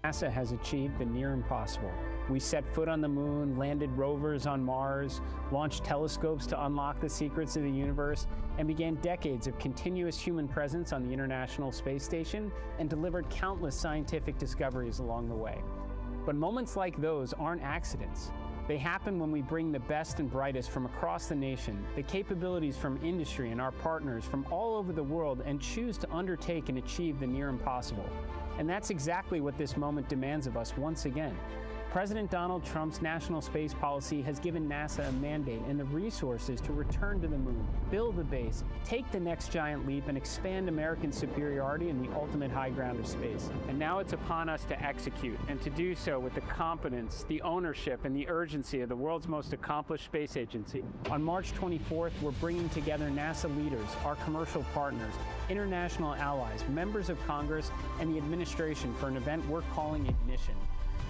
NASA has achieved the near impossible. We set foot on the moon, landed rovers on Mars, launched telescopes to unlock the secrets of the universe, and began decades of continuous human presence on the International Space Station and delivered countless scientific discoveries along the way. But moments like those aren't accidents. They happen when we bring the best and brightest from across the nation, the capabilities from industry and our partners from all over the world, and choose to undertake and achieve the near impossible. And that's exactly what this moment demands of us once again. President Donald Trump's national space policy has given NASA a mandate and the resources to return to the moon, build a base, take the next giant leap, and expand American superiority in the ultimate high ground of space. And now it's upon us to execute, and to do so with the competence, the ownership, and the urgency of the world's most accomplished space agency. On March 24th, we're bringing together NASA leaders, our commercial partners, international allies, members of Congress, and the administration for an event we're calling Ignition.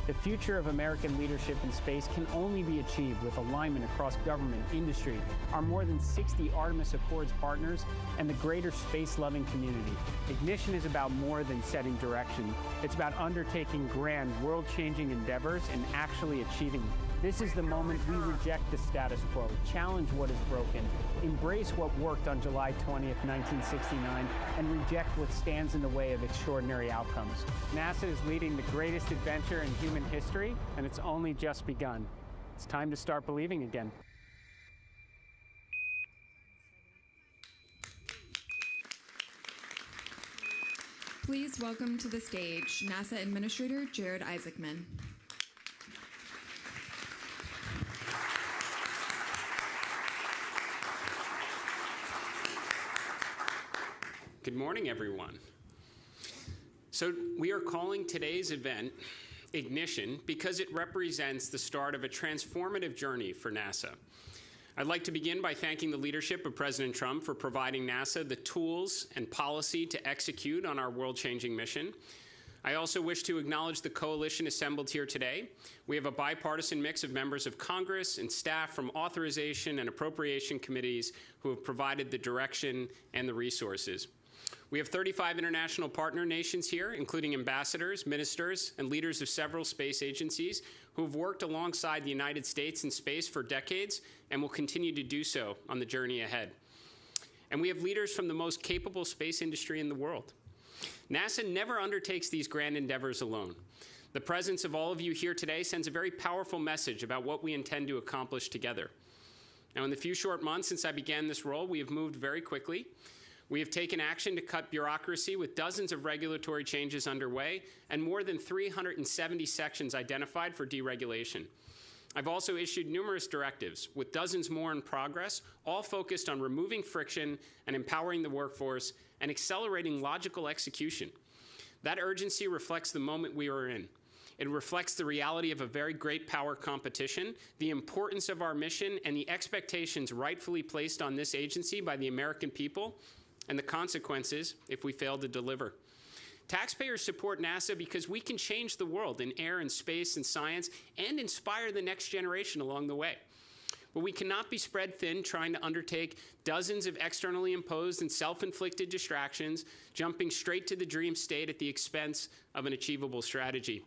The future of American leadership in space can only be achieved with alignment across government, industry, our more than 60 Artemis Accords partners, and the greater space-loving community. Ignition is about more than setting direction. It's about undertaking grand, world-changing endeavors and actually achieving them. This is the moment we reject the status quo, challenge what is broken, embrace what worked on July 20th, 1969, and reject what stands in the way of extraordinary outcomes. NASA is leading the greatest adventure in human history, and it's only just begun. It's time to start believing again. Please welcome to the stage NASA Administrator Jared Isaacman. Good morning, everyone. So we are calling today's event Ignition because it represents the start of a transformative journey for NASA. I'd like to begin by thanking the leadership of President Trump for providing NASA the tools and policy to execute on our world-changing mission. I also wish to acknowledge the coalition assembled here today. We have a bipartisan mix of members of Congress and staff from authorization and appropriation committees who have provided the direction and the resources. We have 35 international partner nations here, including ambassadors, ministers, and leaders of several space agencies who have worked alongside the United States in space for decades and will continue to do so on the journey ahead. And we have leaders from the most capable space industry in the world. NASA never undertakes these grand endeavors alone. The presence of all of you here today sends a very powerful message about what we intend to accomplish together. Now, in the few short months since I began this role, we have moved very quickly. We have taken action to cut bureaucracy with dozens of regulatory changes underway and more than 370 sections identified for deregulation. I've also issued numerous directives, with dozens more in progress, all focused on removing friction and empowering the workforce and accelerating logical execution. That urgency reflects the moment we are in. It reflects the reality of a very great power competition, the importance of our mission, and the expectations rightfully placed on this agency by the American people, and the consequences if we fail to deliver. Taxpayers support NASA because we can change the world in air and space and science and inspire the next generation along the way. But we cannot be spread thin trying to undertake dozens of externally imposed and self-inflicted distractions, jumping straight to the dream state at the expense of an achievable strategy.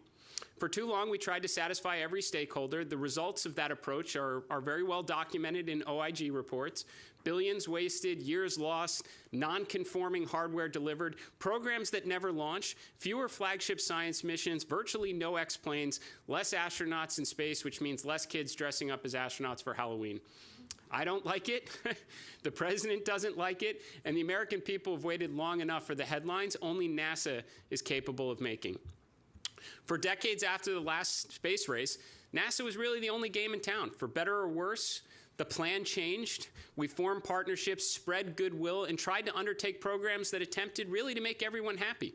For too long, we tried to satisfy every stakeholder. The results of that approach are very well documented in OIG reports. Billions wasted, years lost, non-conforming hardware delivered, programs that never launched, fewer flagship science missions, virtually no X-planes, less astronauts in space, which means less kids dressing up as astronauts for Halloween. I don't like it, the president doesn't like it, and the American people have waited long enough for the headlines only NASA is capable of making. For decades after the last space race, NASA was really the only game in town. For better or worse, the plan changed. We formed partnerships, spread goodwill, and tried to undertake programs that attempted really to make everyone happy.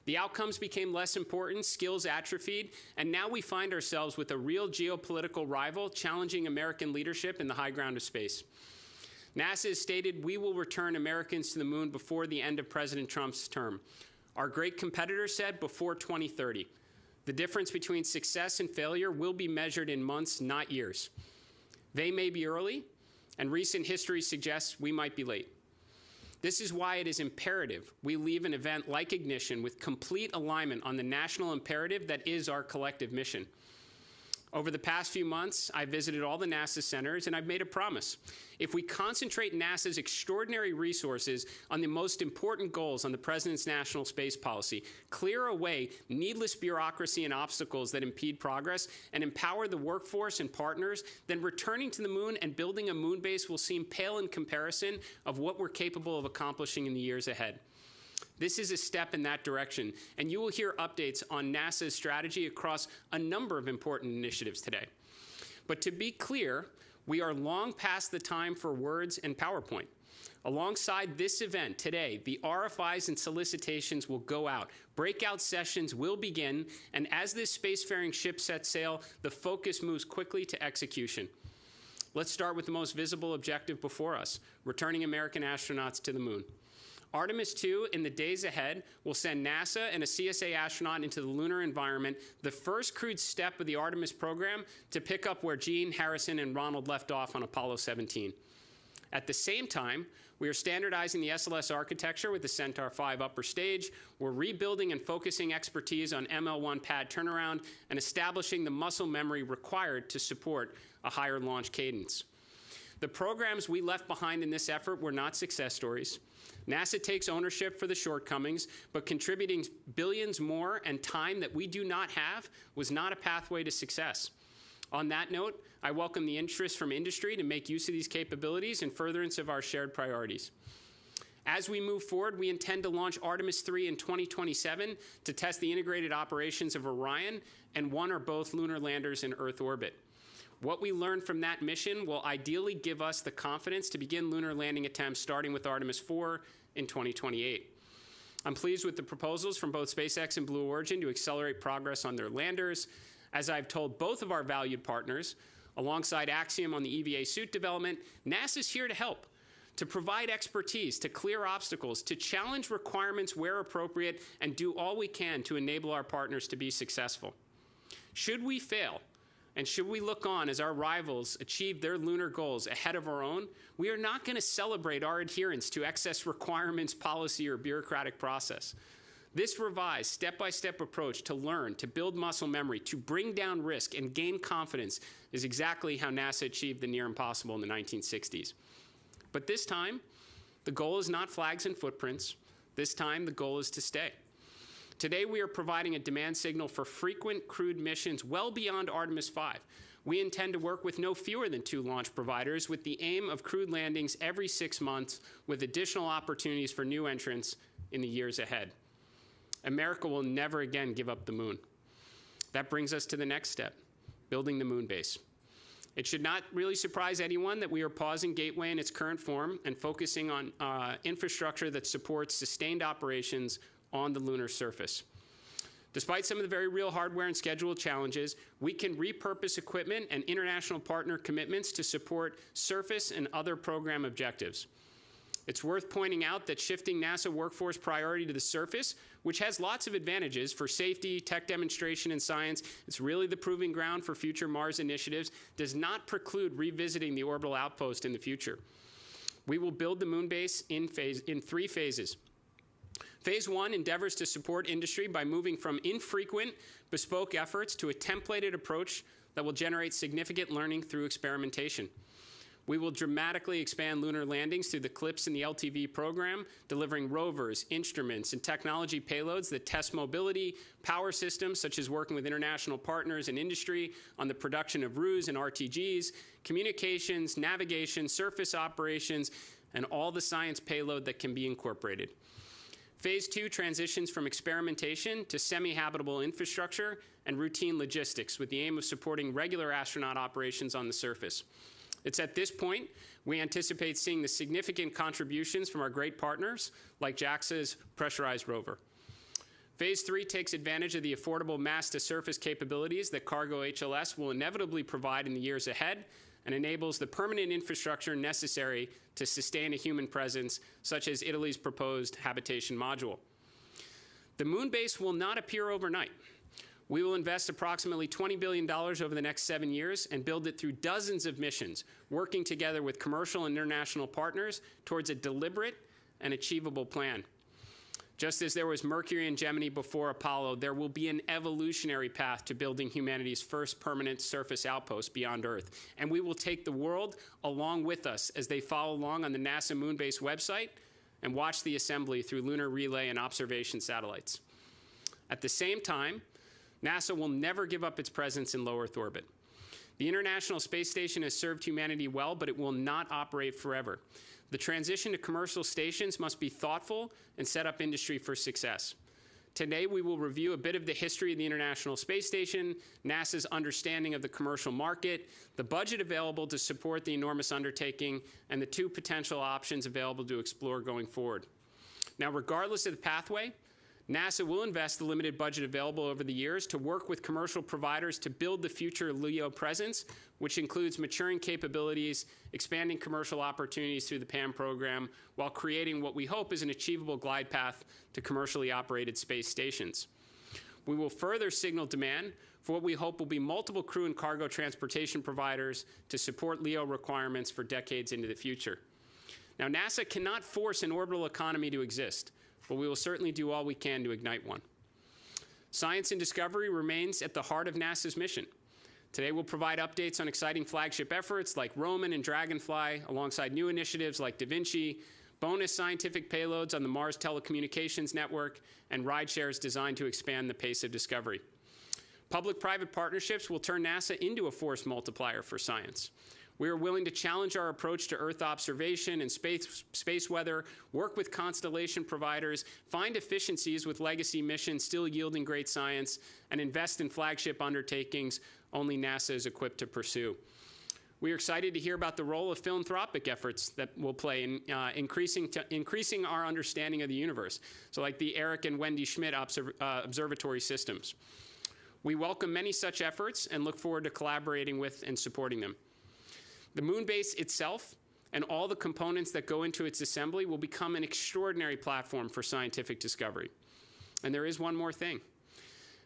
The outcomes became less important, skills atrophied, and now we find ourselves with a real geopolitical rival challenging American leadership in the high ground of space. NASA has stated we will return Americans to the moon before the end of President Trump's term. Our great competitor said before 2030. The difference between success and failure will be measured in months, not years. They may be early, and recent history suggests we might be late. This is why it is imperative we leave an event like Ignition with complete alignment on the national imperative that is our collective mission. Over the past few months, I've visited all the NASA centers, and I've made a promise. If we concentrate NASA's extraordinary resources on the most important goals on the President's national space policy, clear away needless bureaucracy and obstacles that impede progress, and empower the workforce and partners, then returning to the moon and building a moon base will seem pale in comparison of what we're capable of accomplishing in the years ahead. This is a step in that direction, and you will hear updates on NASA's strategy across a number of important initiatives today. But to be clear, we are long past the time for words and PowerPoint. Alongside this event today, the RFIs and solicitations will go out, breakout sessions will begin, and as this spacefaring ship sets sail, the focus moves quickly to execution. Let's start with the most visible objective before us, returning American astronauts to the moon. Artemis II, in the days ahead, will send NASA and a CSA astronaut into the lunar environment, the first crewed step of the Artemis program to pick up where Gene, Harrison, and Ronald left off on Apollo 17. At the same time, we are standardizing the SLS architecture with the Centaur 5 upper stage. We're rebuilding and focusing expertise on ML1 pad turnaround and establishing the muscle memory required to support a higher launch cadence. The programs we left behind in this effort were not success stories. NASA takes ownership for the shortcomings, but contributing billions more and time that we do not have was not a pathway to success. On that note, I welcome the interest from industry to make use of these capabilities in furtherance of our shared priorities. As we move forward, we intend to launch Artemis III in 2027 to test the integrated operations of Orion and one or both lunar landers in Earth orbit. What we learn from that mission will ideally give us the confidence to begin lunar landing attempts starting with Artemis IV in 2028. I'm pleased with the proposals from both SpaceX and Blue Origin to accelerate progress on their landers. As I've told both of our valued partners, alongside Axiom on the EVA suit development, NASA's here to help, to provide expertise, to clear obstacles, to challenge requirements where appropriate, and do all we can to enable our partners to be successful. Should we fail, and should we look on as our rivals achieve their lunar goals ahead of our own, we are not going to celebrate our adherence to excess requirements, policy, or bureaucratic process. This revised, step-by-step approach to learn, to build muscle memory, to bring down risk, and gain confidence is exactly how NASA achieved the near impossible in the 1960s. But this time, the goal is not flags and footprints. This time, the goal is to stay. Today, we are providing a demand signal for frequent crewed missions well beyond Artemis V. We intend to work with no fewer than 2 launch providers with the aim of crewed landings every 6 months with additional opportunities for new entrants in the years ahead. America will never again give up the moon. That brings us to the next step, building the moon base. It should not really surprise anyone that we are pausing Gateway in its current form and focusing on infrastructure that supports sustained operations on the lunar surface. Despite some of the very real hardware and schedule challenges, we can repurpose equipment and international partner commitments to support surface and other program objectives. It's worth pointing out that shifting NASA workforce priority to the surface, which has lots of advantages for safety, tech demonstration, and science, it's really the proving ground for future Mars initiatives, does not preclude revisiting the orbital outpost in the future. We will build the moon base in 3 phases. Phase 1 endeavors to support industry by moving from infrequent, bespoke efforts to a templated approach that will generate significant learning through experimentation. We will dramatically expand lunar landings through the CLPS and the LTV program, delivering rovers, instruments, and technology payloads that test mobility, power systems, such as working with international partners and industry on the production of RUs and RTGs, communications, navigation, surface operations, and all the science payload that can be incorporated. Phase 2 transitions from experimentation to semi-habitable infrastructure and routine logistics with the aim of supporting regular astronaut operations on the surface. It's at this point we anticipate seeing the significant contributions from our great partners like JAXA's pressurized rover. Phase 3 takes advantage of the affordable mass-to-surface capabilities that Cargo HLS will inevitably provide in the years ahead and enables the permanent infrastructure necessary to sustain a human presence, such as Italy's proposed habitation module. The moon base will not appear overnight. We will invest approximately $20 billion over the next 7 years and build it through dozens of missions, working together with commercial and international partners towards a deliberate and achievable plan. Just as there was Mercury and Gemini before Apollo, there will be an evolutionary path to building humanity's first permanent surface outpost beyond Earth. And we will take the world along with us as they follow along on the NASA Moonbase website and watch the assembly through lunar relay and observation satellites. At the same time, NASA will never give up its presence in low Earth orbit. The International Space Station has served humanity well, but it will not operate forever. The transition to commercial stations must be thoughtful and set up industry for success. Today, we will review a bit of the history of the International Space Station, NASA's understanding of the commercial market, the budget available to support the enormous undertaking, and the two potential options available to explore going forward. Now, regardless of the pathway, NASA will invest the limited budget available over the years to work with commercial providers to build the future LEO presence, which includes maturing capabilities, expanding commercial opportunities through the PAM program, while creating what we hope is an achievable glide path to commercially operated space stations. We will further signal demand for what we hope will be multiple crew and cargo transportation providers to support LEO requirements for decades into the future. Now, NASA cannot force an orbital economy to exist, but we will certainly do all we can to ignite one. Science and discovery remains at the heart of NASA's mission. Today we'll provide updates on exciting flagship efforts like Roman and Dragonfly, alongside new initiatives like Da Vinci, bonus scientific payloads on the Mars Telecommunications Network, and rideshares designed to expand the pace of discovery. Public-private partnerships will turn NASA into a force multiplier for science. We are willing to challenge our approach to Earth observation and space weather, work with constellation providers, find efficiencies with legacy missions still yielding great science, and invest in flagship undertakings only NASA is equipped to pursue. We are excited to hear about the role of philanthropic efforts that will play in increasing our understanding of the universe, so like the Eric and Wendy Schmidt observatory systems. We welcome many such efforts and look forward to collaborating with and supporting them. The Moonbase itself and all the components that go into its assembly will become an extraordinary platform for scientific discovery. And there is one more thing.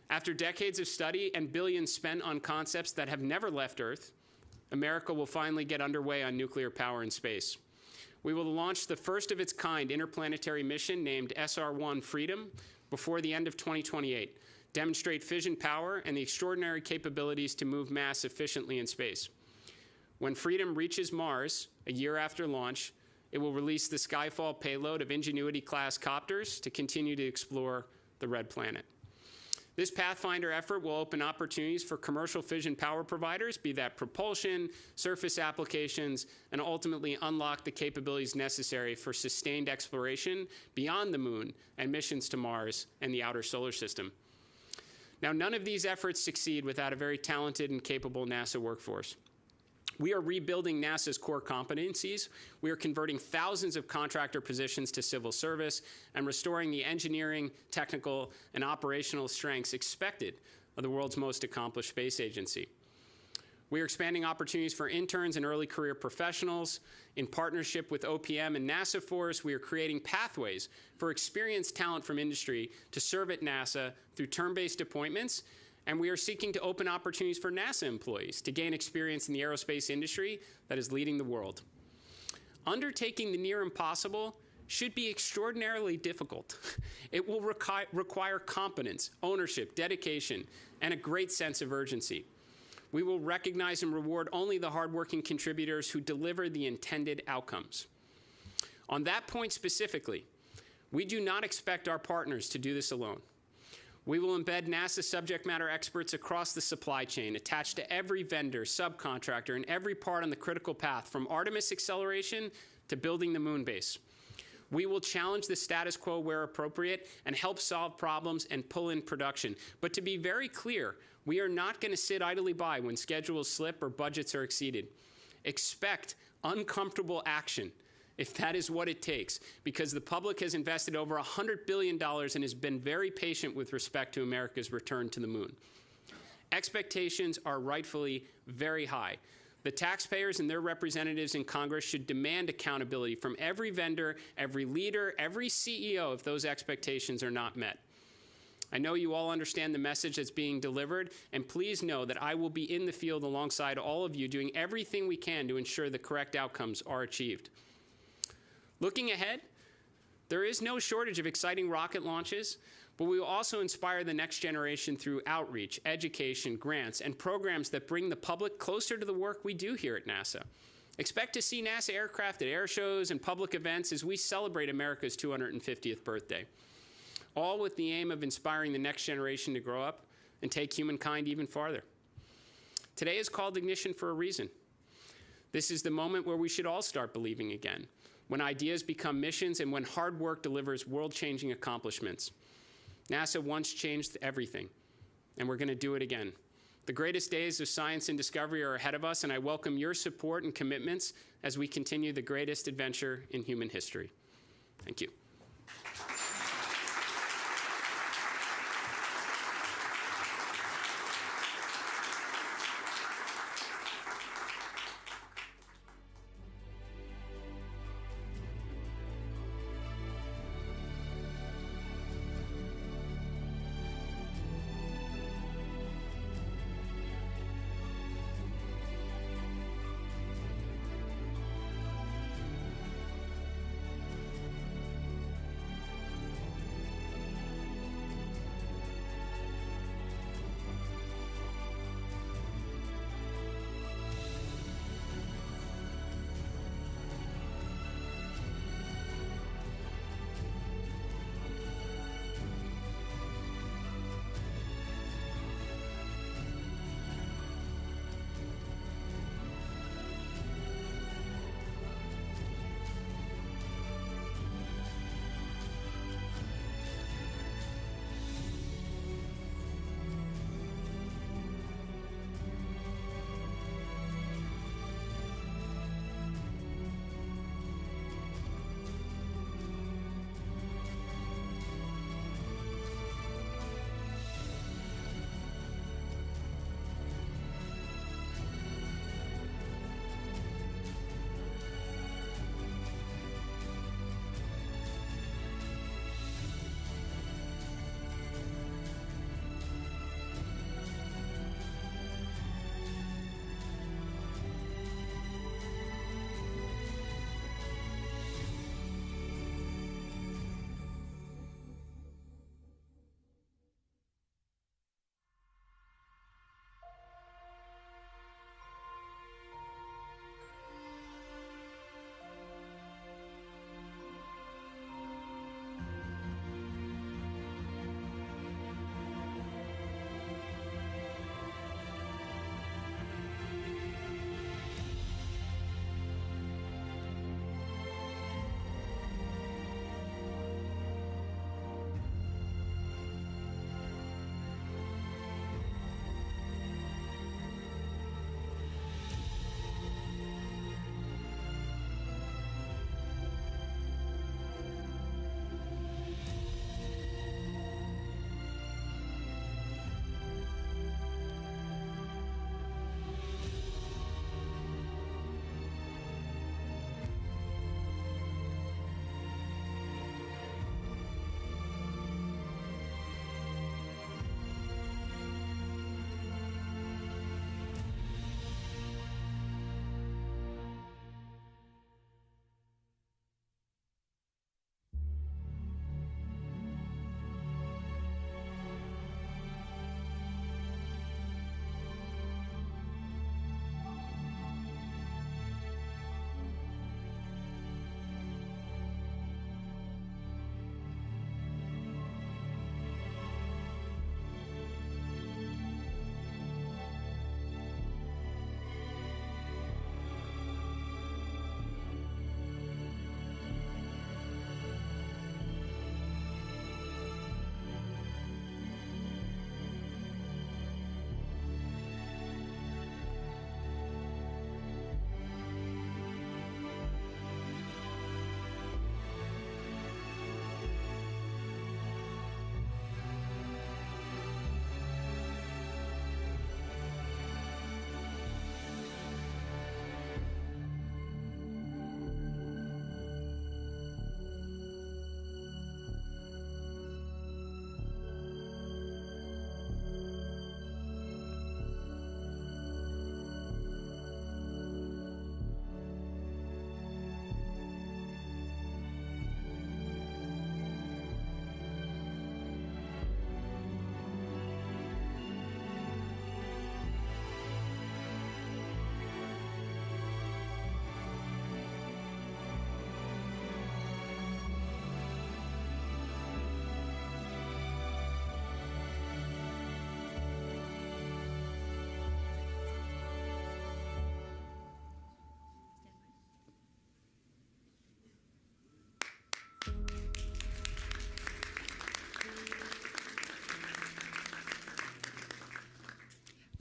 After decades of study and billions spent on concepts that have never left Earth, America will finally get underway on nuclear power in space. We will launch the first of its kind interplanetary mission named SR-1 Freedom before the end of 2028, demonstrate fission power and the extraordinary capabilities to move mass efficiently in space. When Freedom reaches Mars, a year after launch, it will release the Skyfall payload of Ingenuity-class copters to continue to explore the Red Planet. This Pathfinder effort will open opportunities for commercial fission power providers, be that propulsion, surface applications, and ultimately unlock the capabilities necessary for sustained exploration beyond the Moon and missions to Mars and the outer solar system. Now, none of these efforts succeed without a very talented and capable NASA workforce. We are rebuilding NASA's core competencies. We are converting thousands of contractor positions to civil service and restoring the engineering, technical, and operational strengths expected of the world's most accomplished space agency. We are expanding opportunities for interns and early career professionals. In partnership with OPM and NASA Force, we are creating pathways for experienced talent from industry to serve at NASA through term-based appointments. And we are seeking to open opportunities for NASA employees to gain experience in the aerospace industry that is leading the world. Undertaking the near impossible should be extraordinarily difficult. It will require competence, ownership, dedication, and a great sense of urgency. We will recognize and reward only the hardworking contributors who deliver the intended outcomes. On that point specifically, we do not expect our partners to do this alone. We will embed NASA subject matter experts across the supply chain, attached to every vendor, subcontractor, and every part on the critical path, from Artemis acceleration to building the Moonbase. We will challenge the status quo where appropriate and help solve problems and pull in production. But to be very clear, we are not going to sit idly by when schedules slip or budgets are exceeded. Expect uncomfortable action, if that is what it takes, because the public has invested over $100 billion and has been very patient with respect to America's return to the Moon. Expectations are rightfully very high. The taxpayers and their representatives in Congress should demand accountability from every vendor, every leader, every CEO if those expectations are not met. I know you all understand the message that's being delivered, and please know that I will be in the field alongside all of you, doing everything we can to ensure the correct outcomes are achieved. Looking ahead, There is no shortage of exciting rocket launches, but we will also inspire the next generation through outreach, education, grants, and programs that bring the public closer to the work we do here at NASA. Expect to see NASA aircraft at air shows and public events as we celebrate America's 250th birthday, all with the aim of inspiring the next generation to grow up and take humankind even farther. Today is called Ignition for a reason. This is the moment where we should all start believing again, when ideas become missions and when hard work delivers world-changing accomplishments. NASA once changed everything, and we're going to do it again. The greatest days of science and discovery are ahead of us, and I welcome your support and commitments as we continue the greatest adventure in human history. Thank you.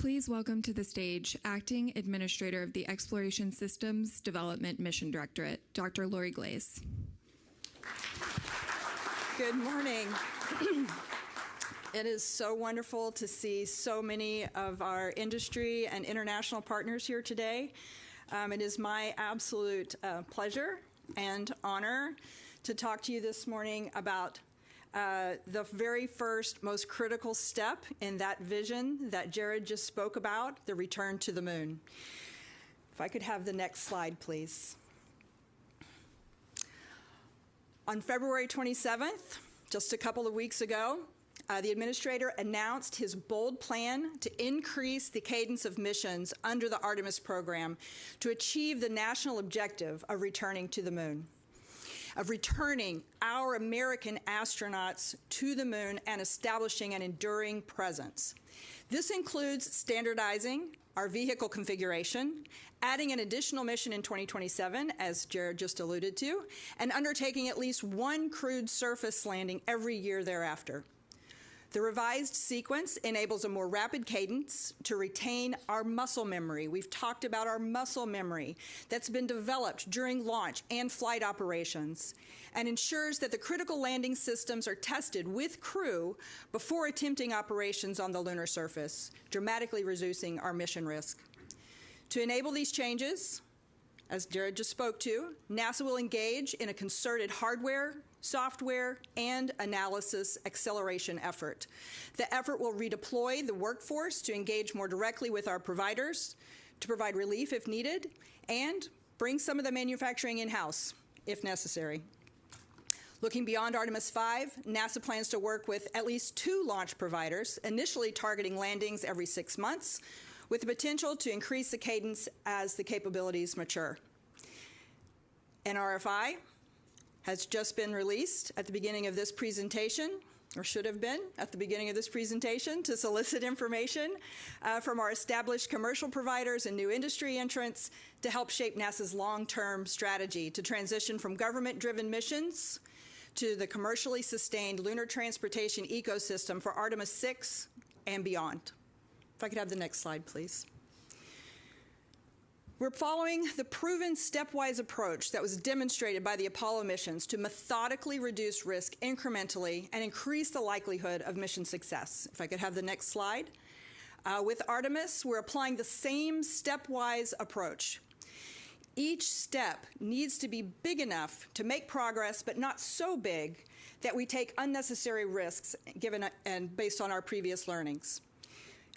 Please welcome to the stage Acting Administrator of the Exploration Systems Development Mission Directorate, Dr. Lori Glaze. Good morning. It is so wonderful to see so many of our industry and international partners here today. It is my absolute pleasure and honor to talk to you this morning about the very first, most critical step in that vision that Jared just spoke about, the return to the moon. If I could have the next slide, please. On February 27th, just a couple of weeks ago, the administrator announced his bold plan to increase the cadence of missions under the Artemis program to achieve the national objective of returning to the moon, of returning our American astronauts to the moon and establishing an enduring presence. This includes standardizing our vehicle configuration, adding an additional mission in 2027, as Jared just alluded to, and undertaking at least one crewed surface landing every year thereafter. The revised sequence enables a more rapid cadence to retain our muscle memory. We've talked about our muscle memory that's been developed during launch and flight operations, and ensures that the critical landing systems are tested with crew before attempting operations on the lunar surface, dramatically reducing our mission risk. To enable these changes, as Jared just spoke to, NASA will engage in a concerted hardware, software, and analysis acceleration effort. The effort will redeploy the workforce to engage more directly with our providers, to provide relief if needed, and bring some of the manufacturing in-house if necessary. Looking beyond Artemis 5, NASA plans to work with at least 2 launch providers, initially targeting landings every 6 months, with the potential to increase the cadence as the capabilities mature. NRFI has just been released at the beginning of this presentation, or should have been at the beginning of this presentation, to solicit information from our established commercial providers and new industry entrants to help shape NASA's long-term strategy to transition from government-driven missions to the commercially sustained lunar transportation ecosystem for Artemis 6 and beyond. If I could have the next slide, please. We're following the proven stepwise approach that was demonstrated by the Apollo missions to methodically reduce risk incrementally and increase the likelihood of mission success. If I could have the next slide. With Artemis, we're applying the same stepwise approach. Each step needs to be big enough to make progress, but not so big that we take unnecessary risks given and based on our previous learnings.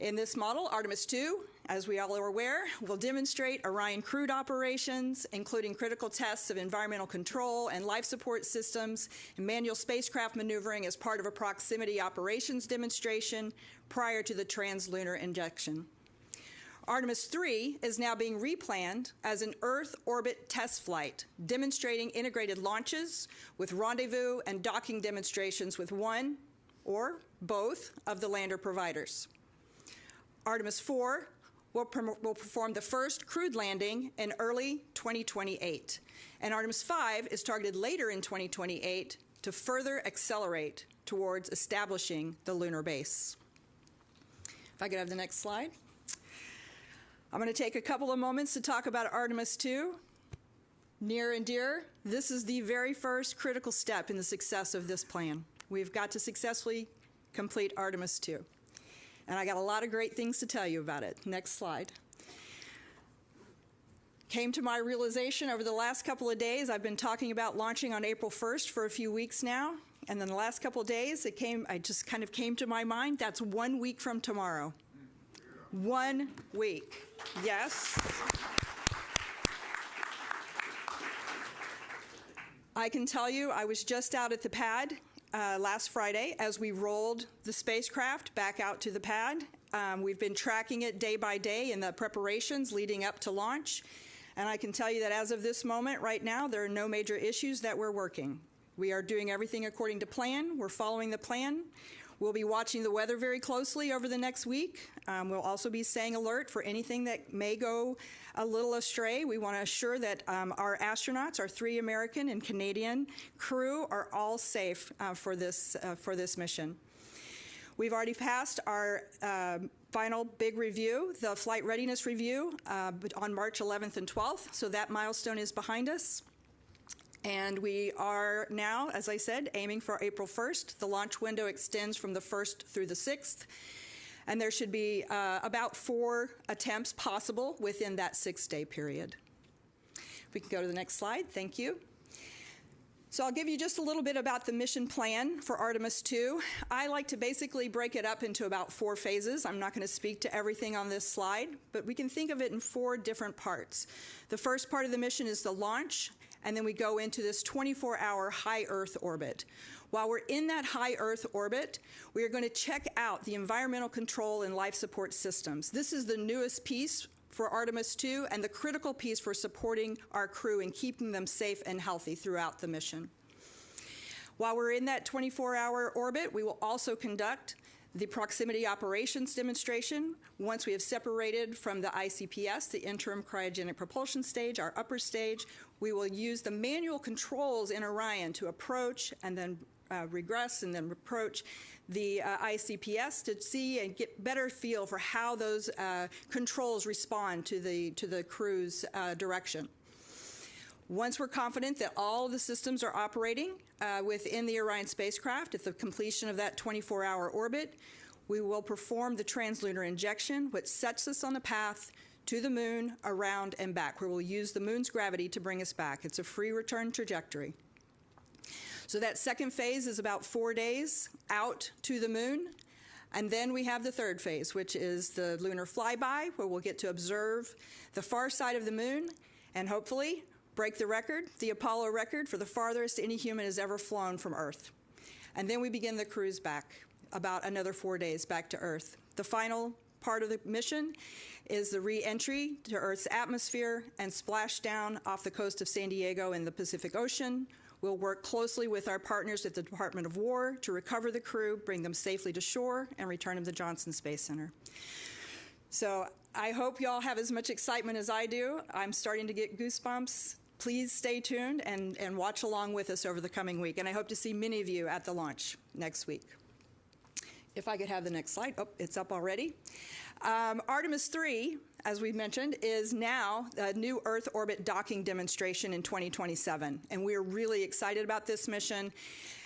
In this model, Artemis 2, as we all are aware, will demonstrate Orion crewed operations, including critical tests of environmental control and life support systems, and manual spacecraft maneuvering as part of a proximity operations demonstration prior to the translunar injection. Artemis 3 is now being replanned as an Earth orbit test flight, demonstrating integrated launches with rendezvous and docking demonstrations with one or both of the lander providers. Artemis 4 will perform the first crewed landing in early 2028, and Artemis 5 is targeted later in 2028 to further accelerate towards establishing the lunar base. If I could have the next slide. I'm going to take a couple of moments to talk about Artemis 2. Near and dear, this is the very first critical step in the success of this plan. We've got to successfully complete Artemis 2. And I got a lot of great things to tell you about it. Next slide. Came to my realization over the last couple of days. I've been talking about launching on April 1st for a few weeks now. And then the last couple of days, I just kind of came to my mind, that's 1 week from tomorrow. 1 week. Yes. I can tell you, I was just out at the pad last Friday as we rolled the spacecraft back out to the pad. We've been tracking it day by day in the preparations leading up to launch. And I can tell you that as of this moment, right now, there are no major issues that we're working. We are doing everything according to plan. We're following the plan. We'll be watching the weather very closely over the next week. We'll also be staying alert for anything that may go a little astray. We want to assure that our astronauts, our 3 American and Canadian crew, are all safe for this mission. We've already passed our final big review, the flight readiness review, on March 11th and 12th. So that milestone is behind us. And we are now, as I said, aiming for April 1st. The launch window extends from the 1st through the 6th. And there should be about 4 attempts possible within that 6-day period. We can go to the next slide. Thank you. So I'll give you just a little bit about the mission plan for Artemis II. I like to basically break it up into about 4 phases. I'm not going to speak to everything on this slide, but we can think of it in 4 different parts. The first part of the mission is the launch, and then we go into this 24-hour high Earth orbit. While we're in that high Earth orbit, we are going to check out the environmental control and life support systems. This is the newest piece for Artemis II and the critical piece for supporting our crew and keeping them safe and healthy throughout the mission. While we're in that 24-hour orbit, we will also conduct the proximity operations demonstration once we have separated from the ICPS, the interim cryogenic propulsion stage, our upper stage. We will use the manual controls in Orion to approach and then regress and then approach the ICPS to see and get better feel for how those controls respond to the crew's direction. Once we're confident that all of the systems are operating within the Orion spacecraft at the completion of that 24-hour orbit, we will perform the translunar injection, which sets us on the path to the moon, around, and back, where we'll use the moon's gravity to bring us back. It's a free return trajectory. So that second phase is about 4 days out to the moon. And then we have the third phase, which is the lunar flyby, where we'll get to observe the far side of the moon and hopefully break the record, the Apollo record, for the farthest any human has ever flown from Earth. And then we begin the cruise back, about another 4 days back to Earth. The final part of the mission is the re-entry to Earth's atmosphere and splashdown off the coast of San Diego in the Pacific Ocean. We'll work closely with our partners at the Department of War to recover the crew, bring them safely to shore, and return them to Johnson Space Center. So I hope you all have as much excitement as I do. I'm starting to get goosebumps. Please stay tuned and watch along with us over the coming week. And I hope to see many of you at the launch next week. If I could have the next slide. Oh, it's up already. Artemis III, as we mentioned, is now a new Earth orbit docking demonstration in 2027. And we're really excited about this mission.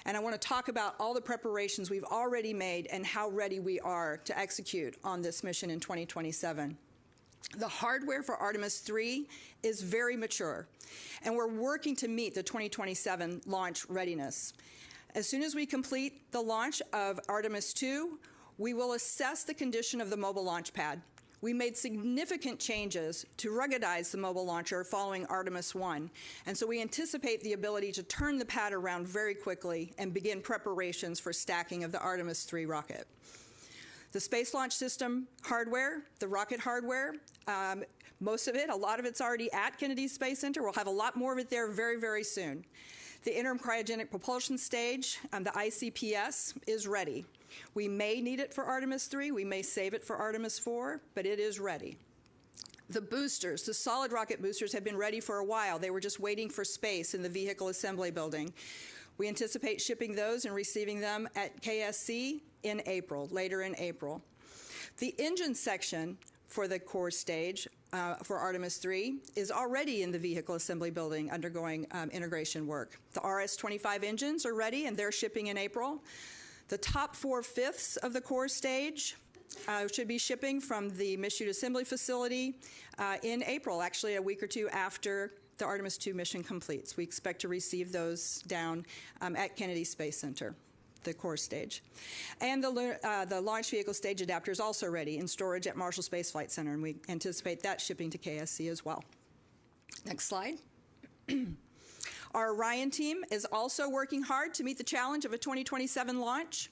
And I want to talk about all the preparations we've already made and how ready we are to execute on this mission in 2027. The hardware for Artemis III is very mature, and we're working to meet the 2027 launch readiness. As soon as we complete the launch of Artemis II, we will assess the condition of the mobile launch pad. We made significant changes to ruggedize the mobile launcher following Artemis I, and so we anticipate the ability to turn the pad around very quickly and begin preparations for stacking of the Artemis III rocket. The Space Launch System hardware, the rocket hardware, most of it, a lot of it's already at Kennedy Space Center. We'll have a lot more of it there very, very soon. The interim cryogenic propulsion stage, the ICPS, is ready. We may need it for Artemis III, we may save it for Artemis IV, but it is ready. The boosters, the solid rocket boosters, have been ready for a while. They were just waiting for space in the vehicle assembly building. We anticipate shipping those and receiving them at KSC in April, later in April. The engine section for the core stage for Artemis III is already in the vehicle assembly building undergoing integration work. The RS-25 engines are ready and they're shipping in April. The top 4/5 of the core stage should be shipping from the Michoud Assembly Facility in April, actually a week or two after the Artemis II mission completes. We expect to receive those down at Kennedy Space Center, the core stage. And the launch vehicle stage adapter is also ready in storage at Marshall Space Flight Center, and we anticipate that shipping to KSC as well. Next slide. Our Orion team is also working hard to meet the challenge of a 2027 launch.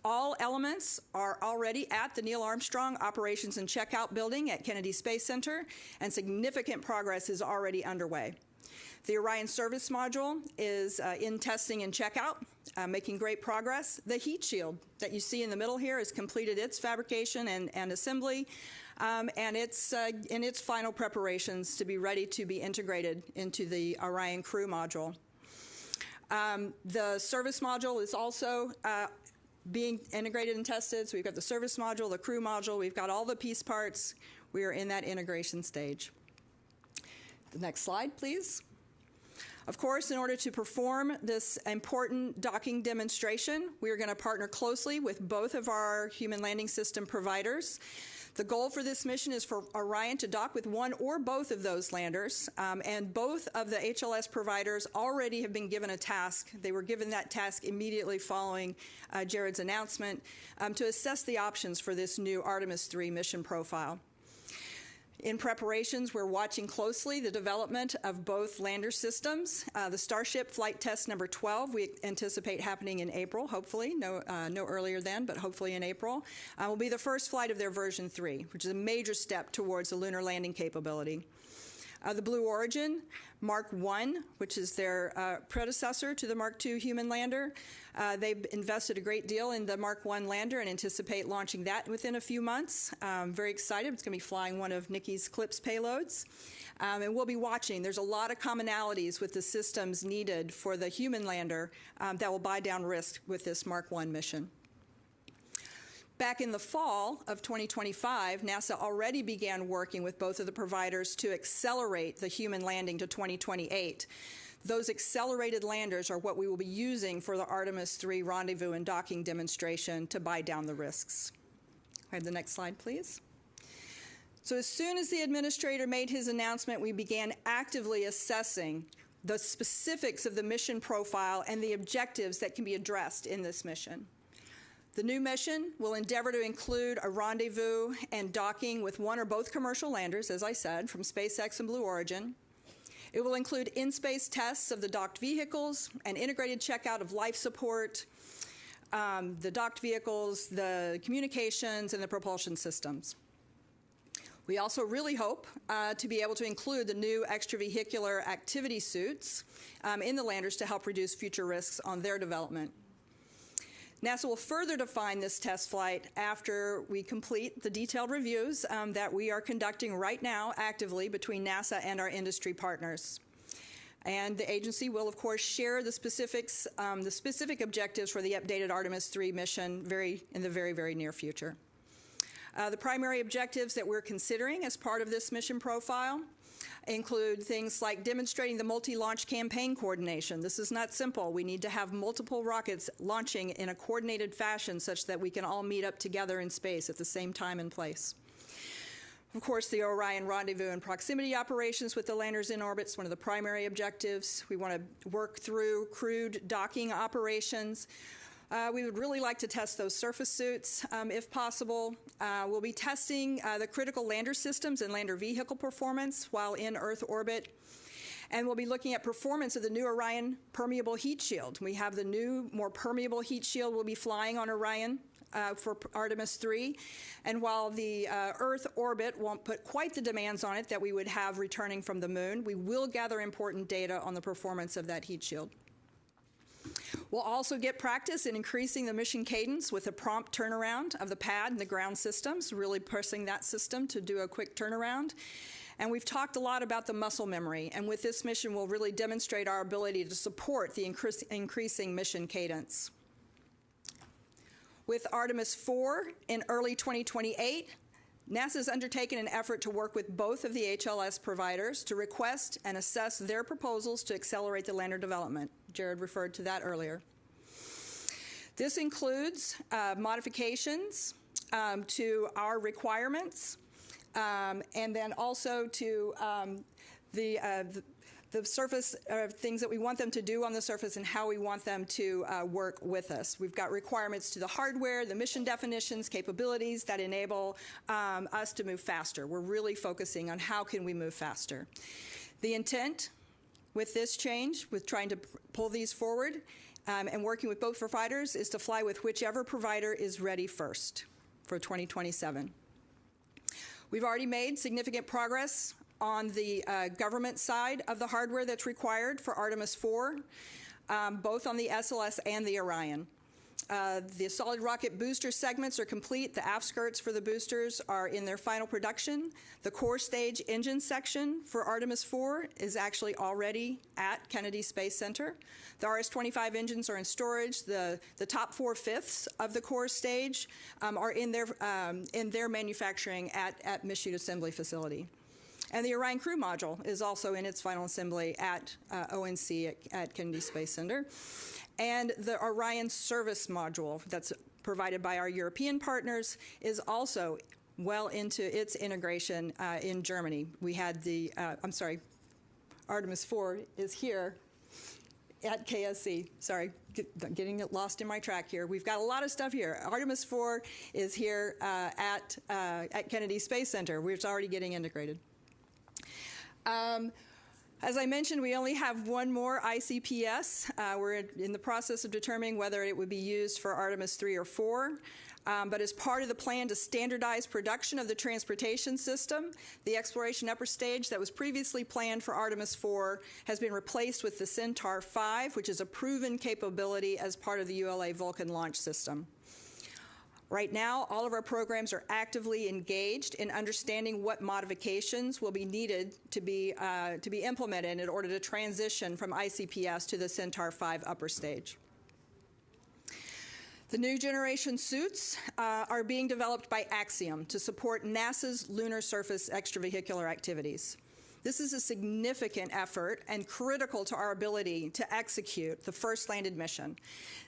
All elements are already at the Neil Armstrong Operations and Checkout Building at Kennedy Space Center, and significant progress is already underway. The Orion service module is in testing and checkout, making great progress. The heat shield that you see in the middle here has completed its fabrication and assembly, and it's in its final preparations to be ready to be integrated into the Orion crew module. The service module is also being integrated and tested. So we've got the service module, the crew module, we've got all the piece parts. We are in that integration stage. The next slide, please. Of course, in order to perform this important docking demonstration, we are going to partner closely with both of our human landing system providers. The goal for this mission is for Orion to dock with one or both of those landers, and both of the HLS providers already have been given a task. They were given that task immediately following Jared's announcement to assess the options for this new Artemis III mission profile. In preparations, we're watching closely the development of both lander systems. The Starship flight test number 12, we anticipate happening in April, hopefully, no earlier than, but hopefully in April, will be the first flight of their version 3, which is a major step towards the lunar landing capability. The Blue Origin, Mark I, which is their predecessor to the Mark II human lander. They've invested a great deal in the Mark I lander and anticipate launching that within a few months. Very excited. It's going to be flying one of Nikki's CLPS payloads. And we'll be watching. There's a lot of commonalities with the systems needed for the human lander that will buy down risk with this Mark I mission. Back in the fall of 2025, NASA already began working with both of the providers to accelerate the human landing to 2028. Those accelerated landers are what we will be using for the Artemis III rendezvous and docking demonstration to buy down the risks. I have the next slide, please. So as soon as the administrator made his announcement, we began actively assessing the specifics of the mission profile and the objectives that can be addressed in this mission. The new mission will endeavor to include a rendezvous and docking with one or both commercial landers, as I said, from SpaceX and Blue Origin. It will include in-space tests of the docked vehicles, an integrated checkout of life support, the docked vehicles, the communications, and the propulsion systems. We also really hope to be able to include the new extravehicular activity suits in the landers to help reduce future risks on their development. NASA will further define this test flight after we complete the detailed reviews that we are conducting right now actively between NASA and our industry partners. And the agency will, of course, share the specifics, the specific objectives for the updated Artemis III mission in the very, very near future. The primary objectives that we're considering as part of this mission profile include things like demonstrating the multi-launch campaign coordination. This is not simple. We need to have multiple rockets launching in a coordinated fashion such that we can all meet up together in space at the same time and place. Of course, the Orion rendezvous and proximity operations with the landers in orbit is one of the primary objectives. We want to work through crewed docking operations. We would really like to test those surface suits if possible. We'll be testing the critical lander systems and lander vehicle performance while in Earth orbit. And we'll be looking at performance of the new Orion permeable heat shield. We have the new, more permeable heat shield we'll be flying on Orion for Artemis III. And while the Earth orbit won't put quite the demands on it that we would have returning from the moon, we will gather important data on the performance of that heat shield. We'll also get practice in increasing the mission cadence with a prompt turnaround of the pad and the ground systems, really pressing that system to do a quick turnaround. And we've talked a lot about the muscle memory, and with this mission, we'll really demonstrate our ability to support the increasing mission cadence. With Artemis IV in early 2028, NASA has undertaken an effort to work with both of the HLS providers to request and assess their proposals to accelerate the lander development. Jared referred to that earlier. This includes modifications to our requirements and then also to the surface things that we want them to do on the surface and how we want them to work with us. We've got requirements to the hardware, the mission definitions, capabilities that enable us to move faster. We're really focusing on how can we move faster. The intent with this change, with trying to pull these forward and working with both providers, is to fly with whichever provider is ready first for 2027. We've already made significant progress on the government side of the hardware that's required for Artemis IV, both on the SLS and the Orion. The solid rocket booster segments are complete. The aft skirts for the boosters are in their final production. The core stage engine section for Artemis 4 is actually already at Kennedy Space Center. The RS-25 engines are in storage. The top 4/5 of the core stage are in their manufacturing at Michoud Assembly Facility. And the Orion Crew Module is also in its final assembly at ONC at Kennedy Space Center. And the Orion Service Module that's provided by our European partners is also well into its integration in Germany. We had Artemis 4 is here at KSC. Sorry, getting lost in my track here. We've got a lot of stuff here. Artemis 4 is here at Kennedy Space Center, which is already getting integrated. As I mentioned, we only have one more ICPS. We're in the process of determining whether it would be used for Artemis 3 or 4. But as part of the plan to standardize production of the transportation system, the exploration upper stage that was previously planned for Artemis 4 has been replaced with the Centaur 5, which is a proven capability as part of the ULA Vulcan launch system. Right now, all of our programs are actively engaged in understanding what modifications will be needed to be implemented in order to transition from ICPS to the Centaur 5 upper stage. The new generation suits are being developed by Axiom to support NASA's lunar surface extravehicular activities. This is a significant effort and critical to our ability to execute the first landed mission.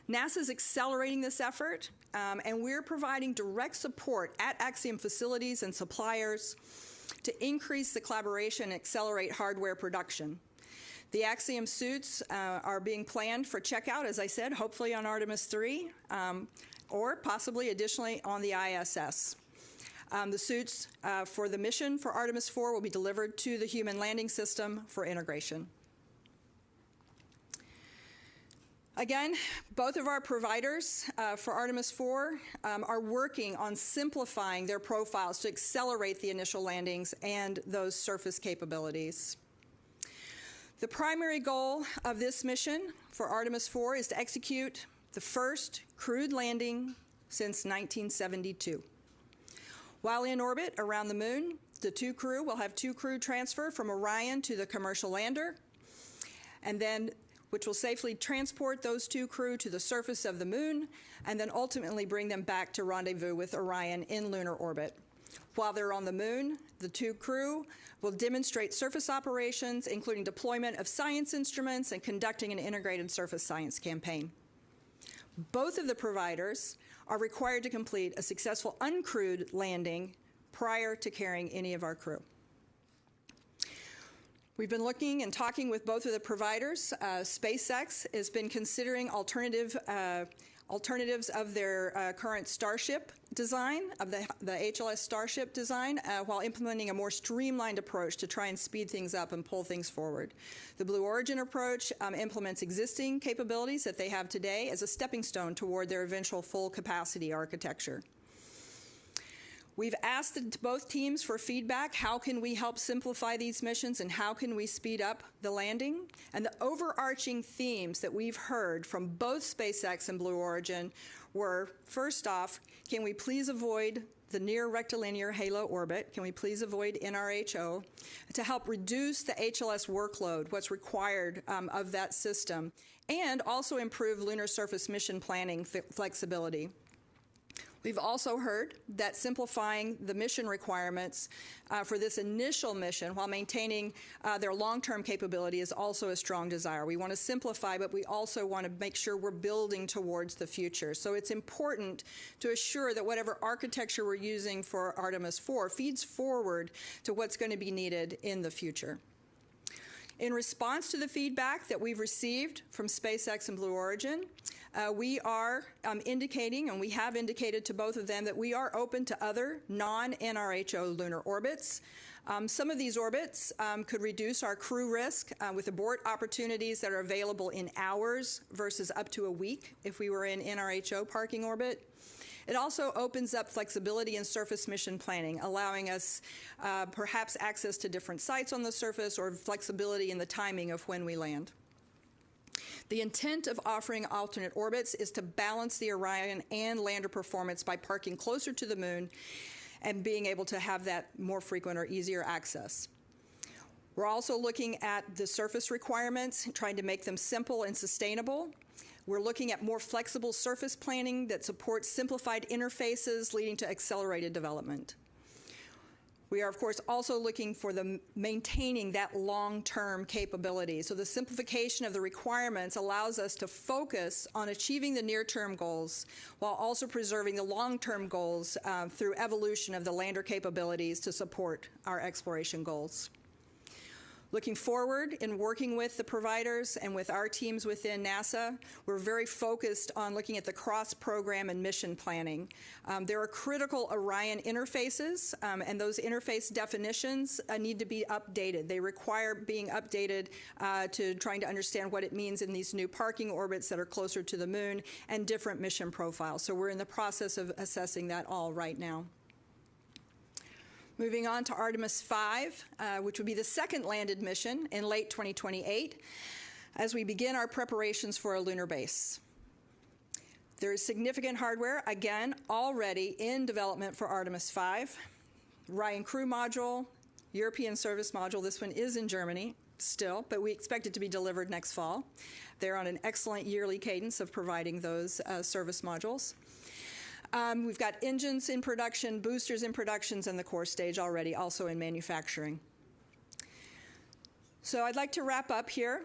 NASA is accelerating this effort, and we're providing direct support at Axiom facilities and suppliers to increase the collaboration and accelerate hardware production. The Axiom suits are being planned for checkout, as I said, hopefully on Artemis 3, or possibly additionally on the ISS. The suits for the mission for Artemis 4 will be delivered to the Human Landing System for integration. Again, both of our providers for Artemis 4 are working on simplifying their profiles to accelerate the initial landings and those surface capabilities. The primary goal of this mission for Artemis 4 is to execute the first crewed landing since 1972. While in orbit around the moon, the two crew will have two crew transfer from Orion to the commercial lander, and then which will safely transport those two crew to the surface of the moon, and then ultimately bring them back to rendezvous with Orion in lunar orbit. While they're on the moon, the two crew will demonstrate surface operations, including deployment of science instruments and conducting an integrated surface science campaign. Both of the providers are required to complete a successful uncrewed landing prior to carrying any of our crew. We've been looking and talking with both of the providers. SpaceX has been considering alternatives of their current Starship design, of the HLS Starship design, while implementing a more streamlined approach to try and speed things up and pull things forward. The Blue Origin approach implements existing capabilities that they have today as a stepping stone toward their eventual full capacity architecture. We've asked both teams for feedback. How can we help simplify these missions, and how can we speed up the landing? And the overarching themes that we've heard from both SpaceX and Blue Origin were, first off, can we please avoid the near rectilinear halo orbit? Can we please avoid NRHO to help reduce the HLS workload, what's required of that system, and also improve lunar surface mission planning flexibility? We've also heard that simplifying the mission requirements for this initial mission while maintaining their long-term capability is also a strong desire. We want to simplify, but we also want to make sure we're building towards the future. So it's important to assure that whatever architecture we're using for Artemis 4 feeds forward to what's going to be needed in the future. In response to the feedback that we've received from SpaceX and Blue Origin, we are indicating, and we have indicated to both of them, that we are open to other non-NRHO lunar orbits. Some of these orbits could reduce our crew risk with abort opportunities that are available in hours versus up to a week if we were in NRHO parking orbit. It also opens up flexibility in surface mission planning, allowing us perhaps access to different sites on the surface or flexibility in the timing of when we land. The intent of offering alternate orbits is to balance the Orion and lander performance by parking closer to the moon and being able to have that more frequent or easier access. We're also looking at the surface requirements, trying to make them simple and sustainable. We're looking at more flexible surface planning that supports simplified interfaces, leading to accelerated development. We are, of course, also looking for maintaining that long-term capability. So the simplification of the requirements allows us to focus on achieving the near-term goals while also preserving the long-term goals through evolution of the lander capabilities to support our exploration goals. Looking forward in working with the providers and with our teams within NASA, we're very focused on looking at the cross-program and mission planning. There are critical Orion interfaces, and those interface definitions need to be updated. They require being updated to trying to understand what it means in these new parking orbits that are closer to the moon and different mission profiles. So we're in the process of assessing that all right now. Moving on to Artemis 5, which would be the second landed mission in late 2028, as we begin our preparations for a lunar base. There is significant hardware, again, already in development for Artemis 5. Orion Crew Module, European Service Module, this one is in Germany still, but we expect it to be delivered next fall. They're on an excellent yearly cadence of providing those service modules. We've got engines in production, boosters in productions, and the core stage already also in manufacturing. So I'd like to wrap up here.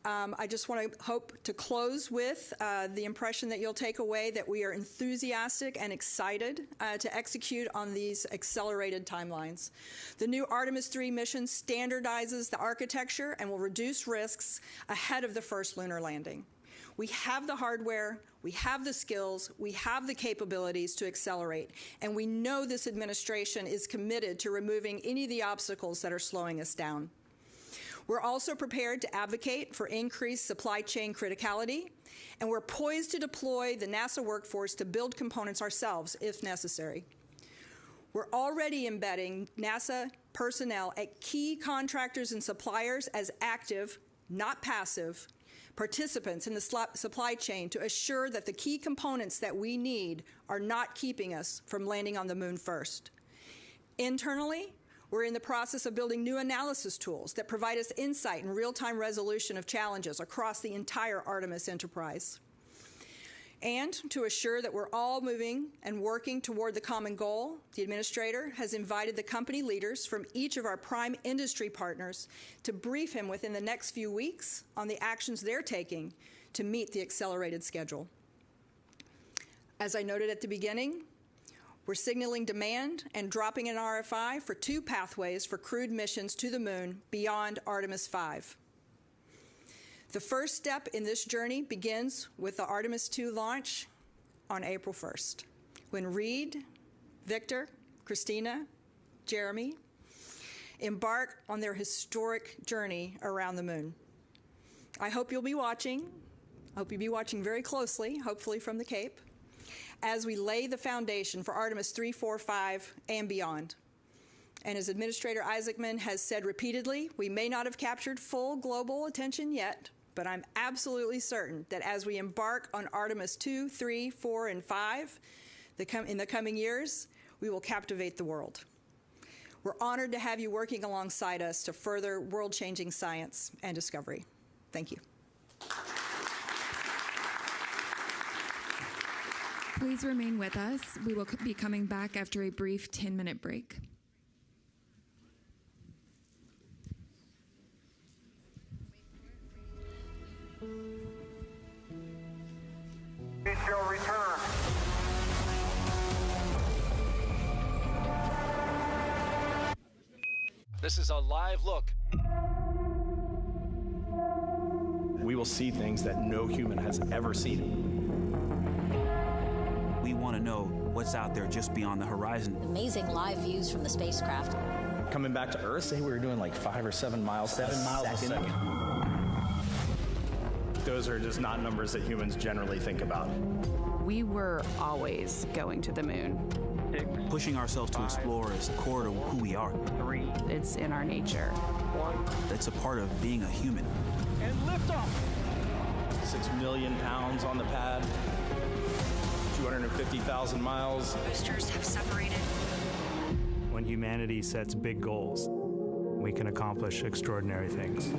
I just want to hope to close with the impression that you'll take away that we are enthusiastic and excited to execute on these accelerated timelines. The new Artemis 3 mission standardizes the architecture and will reduce risks ahead of the first lunar landing. We have the hardware, we have the skills, we have the capabilities to accelerate, and we know this administration is committed to removing any of the obstacles that are slowing us down. We're also prepared to advocate for increased supply chain criticality, and we're poised to deploy the NASA workforce to build components ourselves if necessary. We're already embedding NASA personnel at key contractors and suppliers as active, not passive, participants in the supply chain to assure that the key components that we need are not keeping us from landing on the moon first. Internally, we're in the process of building new analysis tools that provide us insight and real-time resolution of challenges across the entire Artemis enterprise. And to assure that we're all moving and working toward the common goal, the administrator has invited the company leaders from each of our prime industry partners to brief him within the next few weeks on the actions they're taking to meet the accelerated schedule. As I noted at the beginning, we're signaling demand and dropping an RFI for 2 pathways for crewed missions to the moon beyond Artemis 5. The first step in this journey begins with the Artemis 2 launch on April 1st, when Reed, Victor, Christina, Jeremy embark on their historic journey around the moon. I hope you'll be watching. I hope you'll be watching very closely, hopefully from the Cape, as we lay the foundation for Artemis 3, 4, 5, and beyond. And as Administrator Isaacman has said repeatedly, we may not have captured full global attention yet, but I'm absolutely certain that as we embark on Artemis 2, 3, 4, and 5 in the coming years, we will captivate the world. We're honored to have you working alongside us to further world-changing science and discovery. Thank you. Please remain with us. We will be coming back after a brief 10-minute break. It shall return. This is a live look. We will see things that no human has ever seen. We want to know what's out there just beyond the horizon. Amazing live views from the spacecraft. Coming back to Earth, say we were doing like 5 or 7 miles. 7 miles a second. Those are just not numbers that humans generally think about. We were always going to the moon. Pushing ourselves to explore is core to who we are. It's in our nature. It's a part of being a human. And lift off. 6 million pounds on the pad, 250,000 miles. Boosters have separated. When humanity sets big goals, we can accomplish extraordinary things.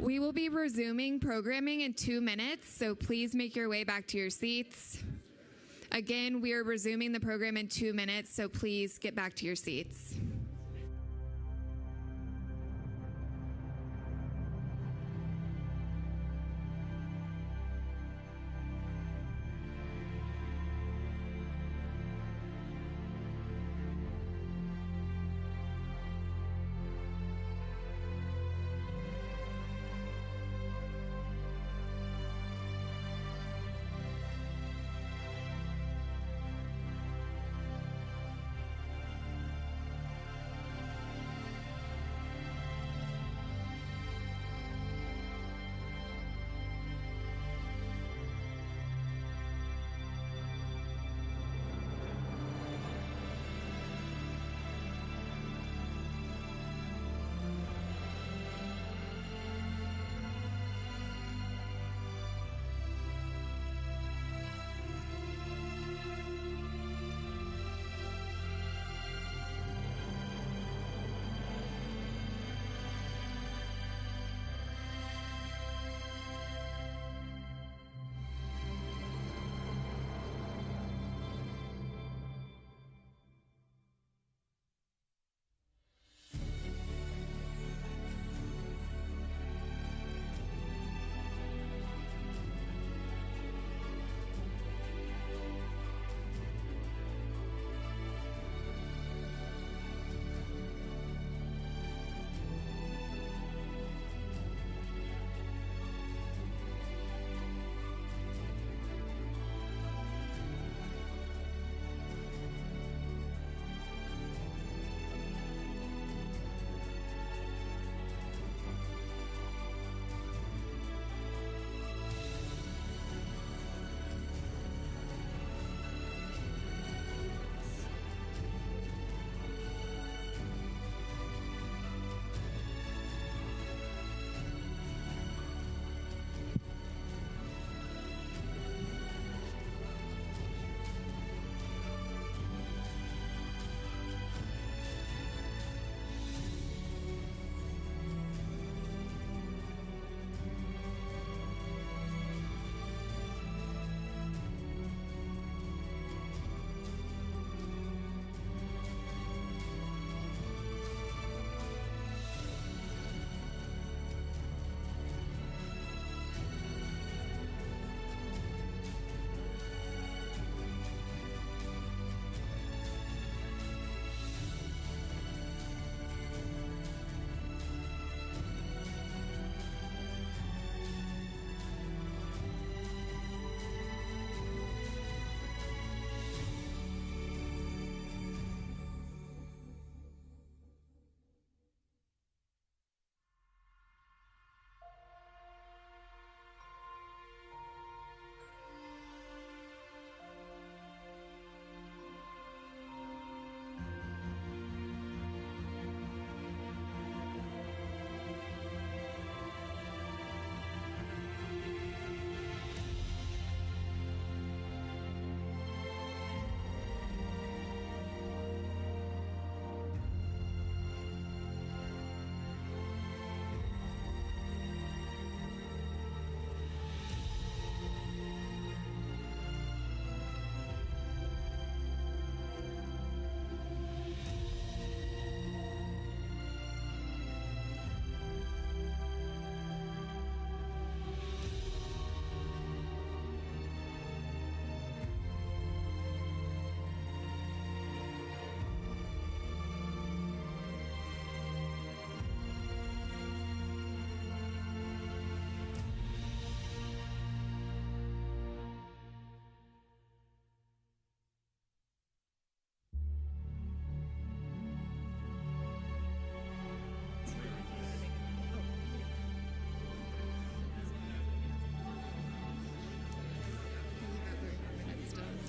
We will be resuming programming in 2 minutes, so please make your way back to your seats. Again, we are resuming the program in 2 minutes, so please get back to your seats.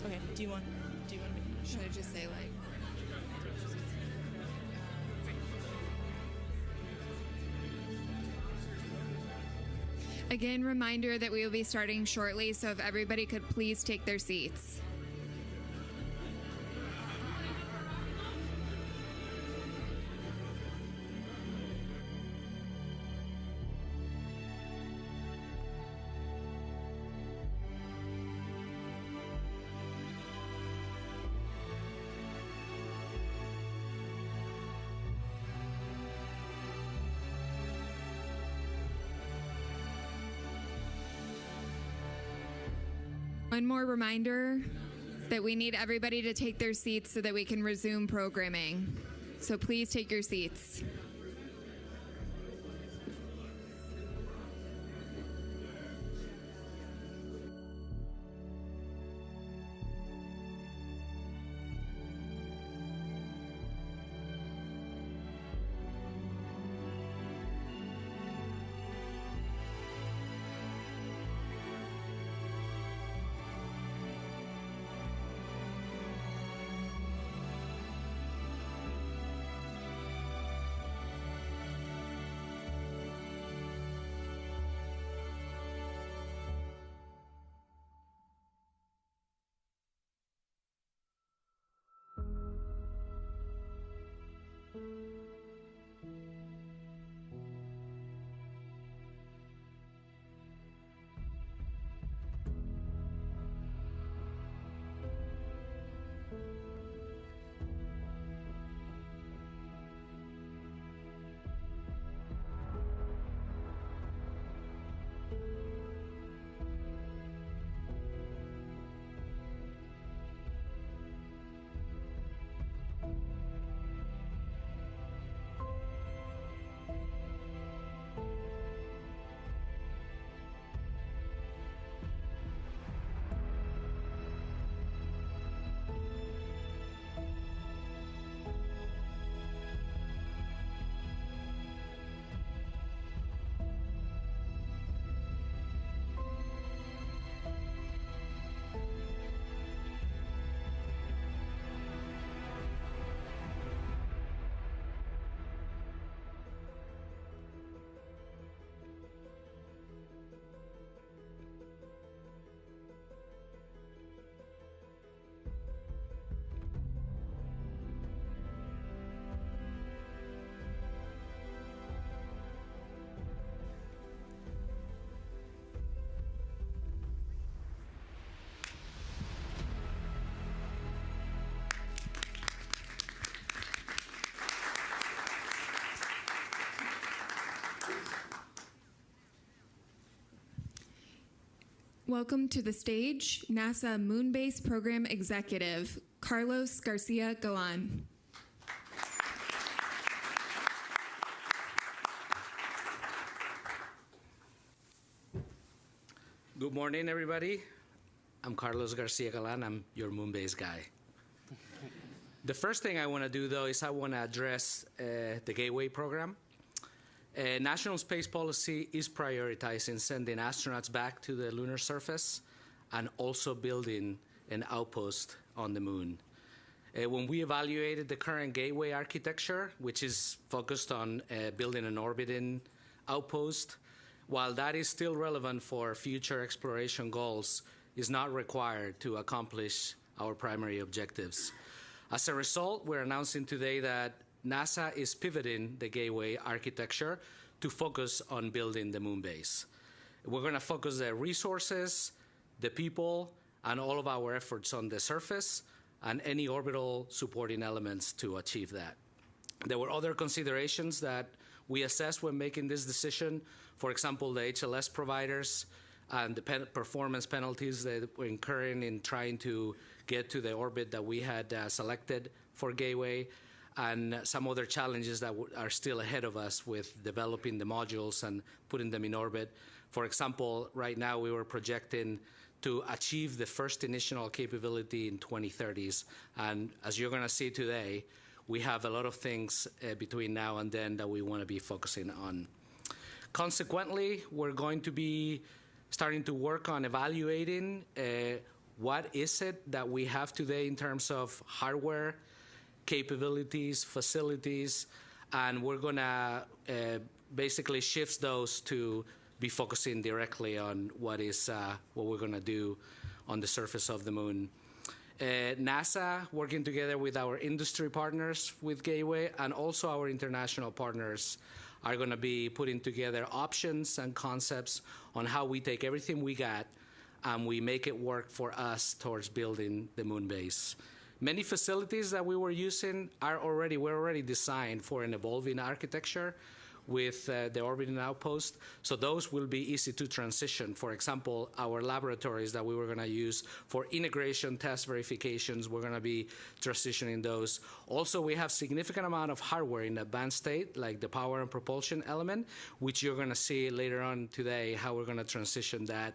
Okay. Do you want to make? Should I just say like? Again, reminder that we will be starting shortly, so if everybody could please take their seats. One more reminder that we need everybody to take their seats so that we can resume programming. So please take your seats. Welcome to the stage, NASA Moonbase Program Executive, Carlos Garcia Galan. Good morning, everybody. I'm Carlos Garcia Galan. I'm your Moonbase guy. The first thing I want to do, though, is I want to address the Gateway program. National space policy is prioritizing sending astronauts back to the lunar surface and also building an outpost on the moon. When we evaluated the current Gateway architecture, which is focused on building an orbiting outpost, while that is still relevant for future exploration goals, is not required to accomplish our primary objectives. As a result, we're announcing today that NASA is pivoting the Gateway architecture to focus on building the moon base. We're going to focus the resources, the people, and all of our efforts on the surface and any orbital supporting elements to achieve that. There were other considerations that we assessed when making this decision. For example, the HLS providers and the performance penalties that we're incurring in trying to get to the orbit that we had selected for Gateway, and some other challenges that are still ahead of us with developing the modules and putting them in orbit. For example, right now we were projecting to achieve the first initial capability in 2030s. And as you're going to see today, we have a lot of things between now and then that we want to be focusing on. Consequently, we're going to be starting to work on evaluating what is it that we have today in terms of hardware, capabilities, facilities, and we're going to basically shift those to be focusing directly on what we're going to do on the surface of the moon. NASA, working together with our industry partners with Gateway and also our international partners, are going to be putting together options and concepts on how we take everything we got and we make it work for us towards building the moon base. Many facilities that we were using were already designed for an evolving architecture. with the orbiting outpost. So those will be easy to transition. For example, our laboratories that we were going to use for integration test verifications, we're going to be transitioning those. Also, we have significant amount of hardware in advanced state, like the power and propulsion element, which you're going to see later on today how we're going to transition that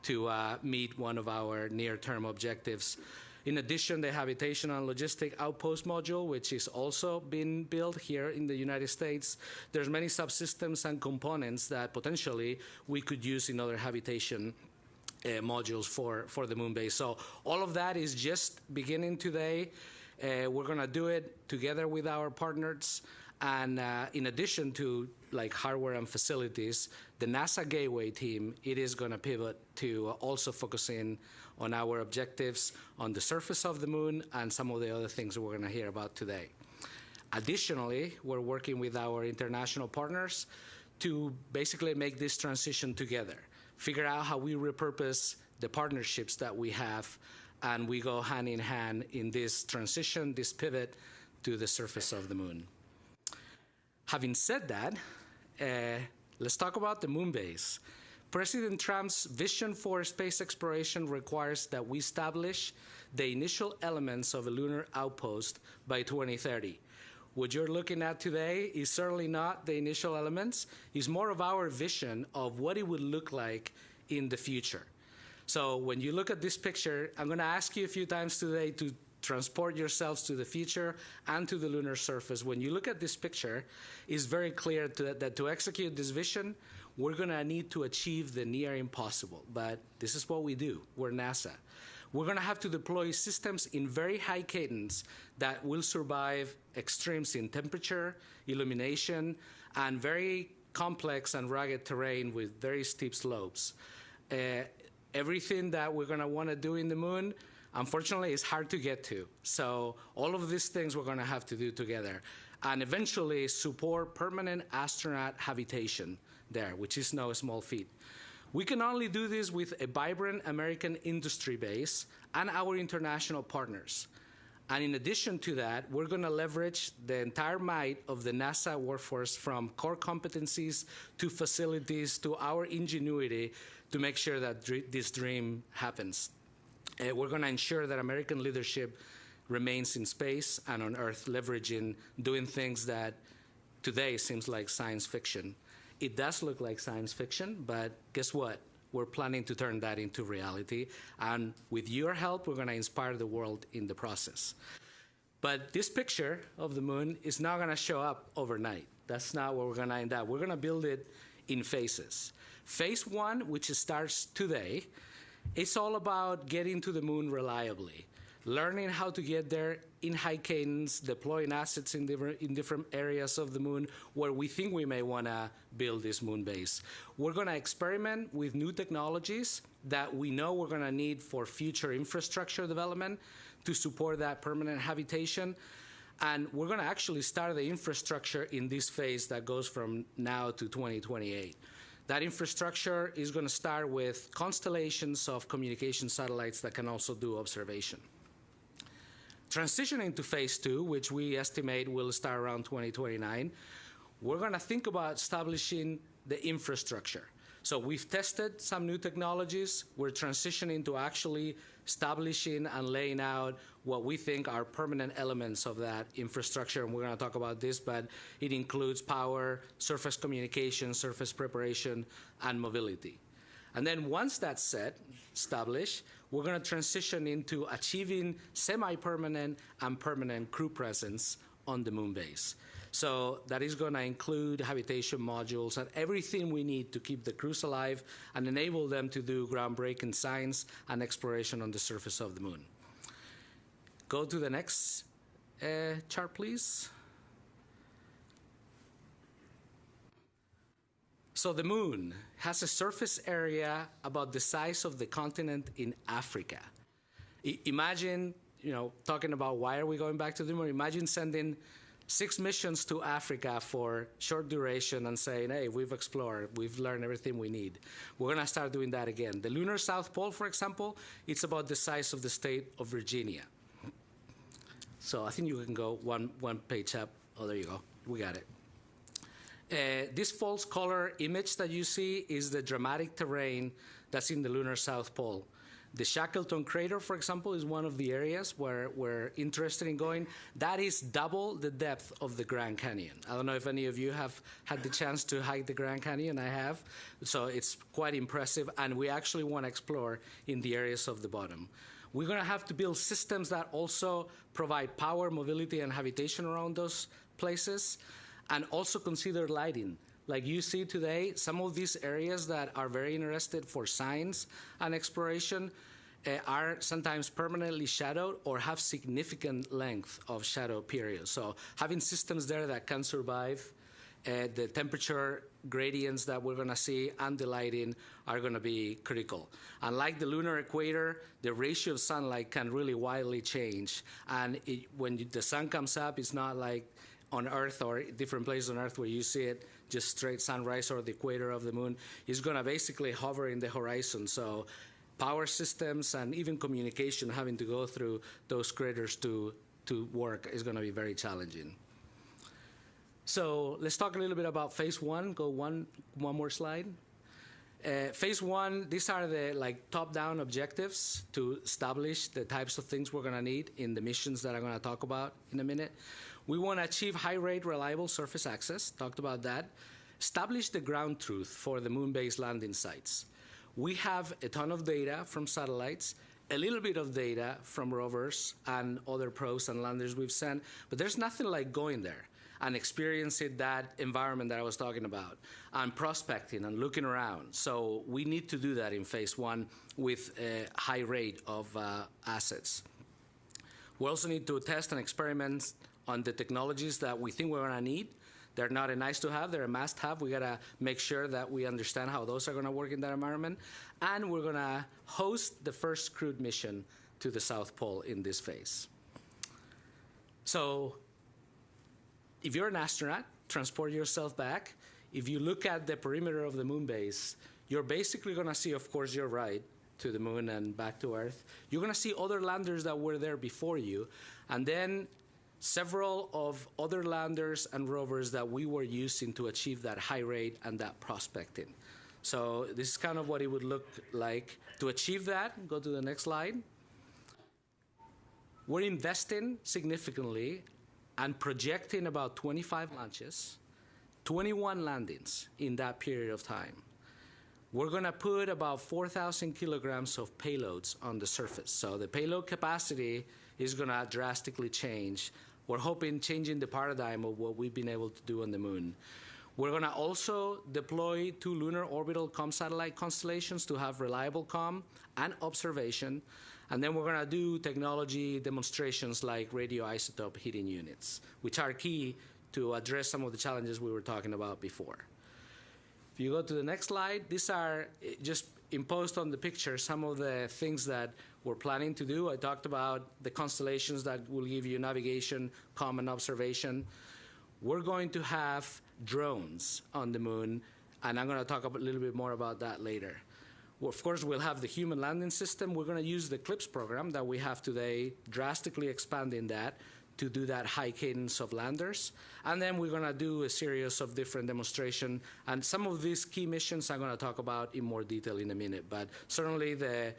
to meet one of our near-term objectives. In addition, the habitation and logistic outpost module, which is also being built here in the United States, there's many subsystems and components that potentially we could use in other habitation modules for the moon base. So all of that is just beginning today. We're going to do it together with our partners. And in addition to like hardware and facilities, the NASA Gateway team, it is going to pivot to also focusing on our objectives on the surface of the moon and some of the other things that we're going to hear about today. Additionally, we're working with our international partners to basically make this transition together, figure out how we repurpose the partnerships that we have, and we go hand in hand in this transition, this pivot to the surface of the moon. Having said that, let's talk about the moon base. President Trump's vision for space exploration requires that we establish the initial elements of a lunar outpost by 2030. What you're looking at today is certainly not the initial elements. It's more of our vision of what it would look like in the future. So when you look at this picture, I'm going to ask you a few times today to transport yourselves to the future and to the lunar surface. When you look at this picture, it's very clear that to execute this vision, we're going to need to achieve the near impossible. But this is what we do. We're NASA. We're going to have to deploy systems in very high cadence that will survive extremes in temperature, illumination, and very complex and rugged terrain with very steep slopes. Everything that we're going to want to do in the moon, unfortunately, is hard to get to. So all of these things we're going to have to do together. And eventually support permanent astronaut habitation there, which is no small feat. We can only do this with a vibrant American industry base and our international partners. And in addition to that, we're going to leverage the entire might of the NASA workforce, from core competencies to facilities to our ingenuity, to make sure that this dream happens. We're going to ensure that American leadership remains in space and on Earth, leveraging, doing things that today seems like science fiction. It does look like science fiction, but guess what? We're planning to turn that into reality. And with your help, we're going to inspire the world in the process. But this picture of the moon is not going to show up overnight. That's not where we're going to end up. We're going to build it in phases. Phase one, which starts today, it's all about getting to the moon reliably, learning how to get there in high cadence, deploying assets in different areas of the moon where we think we may want to build this moon base. We're going to experiment with new technologies that we know we're going to need for future infrastructure development to support that permanent habitation. And we're going to actually start the infrastructure in this phase that goes from now to 2028. That infrastructure is going to start with constellations of communication satellites that can also do observation. Transitioning to phase two, which we estimate will start around 2029, we're going to think about establishing the infrastructure. So we've tested some new technologies. We're transitioning to actually establishing and laying out what we think are permanent elements of that infrastructure. And we're going to talk about this, but it includes power, surface communication, surface preparation, and mobility. And then once that's set, established, we're going to transition into achieving semi-permanent and permanent crew presence on the moon base. So that is going to include habitation modules and everything we need to keep the crews alive and enable them to do groundbreaking science and exploration on the surface of the moon. Go to the next chart, please. So the moon has a surface area about the size of the continent in Africa. Imagine, talking about why are we going back to the moon? Imagine sending 6 missions to Africa for short duration and saying, hey, we've explored, we've learned everything we need. We're going to start doing that again. The lunar South Pole, for example, it's about the size of the state of Virginia. So I think you can go one page up. Oh, there you go. We got it. This false color image that you see is the dramatic terrain that's in the lunar South Pole. The Shackleton crater, for example, is one of the areas where we're interested in going. That is double the depth of the Grand Canyon. I don't know if any of you have had the chance to hike the Grand Canyon. I have. So it's quite impressive, and we actually want to explore in the areas of the bottom. We're going to have to build systems that also provide power, mobility, and habitation around those places, and also consider lighting. Like you see today, some of these areas that are very interested for science and exploration are sometimes permanently shadowed or have significant length of shadow periods. So having systems there that can survive the temperature gradients that we're going to see and the lighting are going to be critical. Unlike the lunar equator, the ratio of sunlight can really wildly change. And when the sun comes up, it's not like on Earth or different places on Earth where you see it just straight sunrise or the equator of the moon. It's going to basically hover in the horizon. So power systems and even communication having to go through those craters to work is going to be very challenging. So let's talk a little bit about phase one. Go one more slide. Phase one, these are the top-down objectives to establish the types of things we're going to need in the missions that I'm going to talk about in a minute. We want to achieve high-rate, reliable surface access. Talked about that. Establish the ground truth for the moon-based landing sites. We have a ton of data from satellites, a little bit of data from rovers and other probes and landers we've sent, but there's nothing like going there and experiencing that environment that I was talking about, and prospecting and looking around. So we need to do that in phase one with a high rate of assets. We also need to test and experiment on the technologies that we think we're going to need. They're not a nice to have, they're a must have. We got to make sure that we understand how those are going to work in that environment. And we're going to host the first crewed mission to the South Pole in this phase. So if you're an astronaut, transport yourself back. If you look at the perimeter of the moon base, you're basically going to see, of course, your ride to the moon and back to Earth. You're going to see other landers that were there before you, and then several of other landers and rovers that we were using to achieve that high rate and that prospecting. So this is kind of what it would look like. To achieve that, go to the next slide. We're investing significantly and projecting about 25 launches, 21 landings in that period of time. We're going to put about 4,000 kilograms of payloads on the surface. So the payload capacity is going to drastically change. We're hoping changing the paradigm of what we've been able to do on the moon. We're going to also deploy 2 lunar orbital comm satellite constellations to have reliable comm and observation. And then we're going to do technology demonstrations like radioisotope heating units, which are key to address some of the challenges we were talking about before. If you go to the next slide, these are just imposed on the picture some of the things that we're planning to do. I talked about the constellations that will give you navigation, comm, and observation. We're going to have drones on the moon, and I'm going to talk a little bit more about that later. Well, of course, we'll have the human landing system. We're going to use the CLIPS program that we have today, drastically expanding that to do that high cadence of landers. And then we're going to do a series of different demonstrations. And some of these key missions I'm going to talk about in more detail in a minute. But certainly the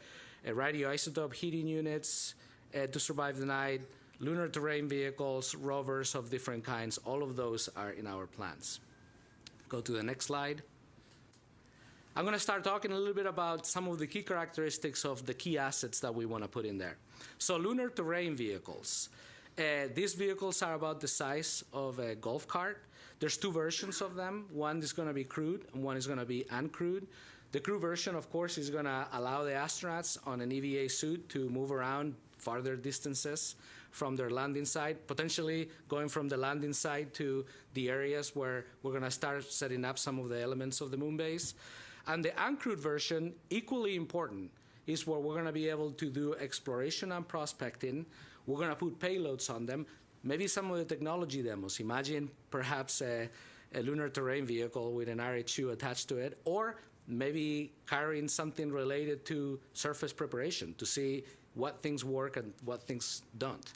radioisotope heating units to survive the night, lunar terrain vehicles, rovers of different kinds, all of those are in our plans. Go to the next slide. I'm going to start talking a little bit about some of the key characteristics of the key assets that we want to put in there. So lunar terrain vehicles. These vehicles are about the size of a golf cart. There's 2 versions of them. One is going to be crewed, and one is going to be uncrewed. The crew version, of course, is going to allow the astronauts on an EVA suit to move around farther distances from their landing site, potentially going from the landing site to the areas where we're going to start setting up some of the elements of the moon base. And the uncrewed version, equally important, is where we're going to be able to do exploration and prospecting. We're going to put payloads on them, maybe some of the technology demos. Imagine perhaps a lunar terrain vehicle with an RH2 attached to it, or maybe carrying something related to surface preparation to see what things work and what things don't.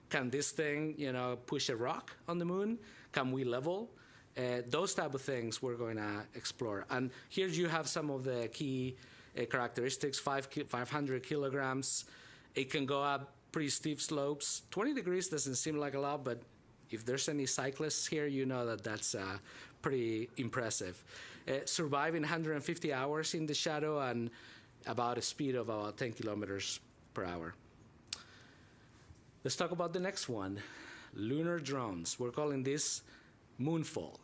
Can this thing, push a rock on the moon? Can we level? Those type of things we're going to explore. And here you have some of the key characteristics, 500 kilograms. It can go up pretty steep slopes. 20 degrees doesn't seem like a lot, but if there's any cyclists here, you know that that's pretty impressive. Surviving 150 hours in the shadow and about a speed of about 10 kilometers per hour. Let's talk about the next one, lunar drones. We're calling this Moonfall.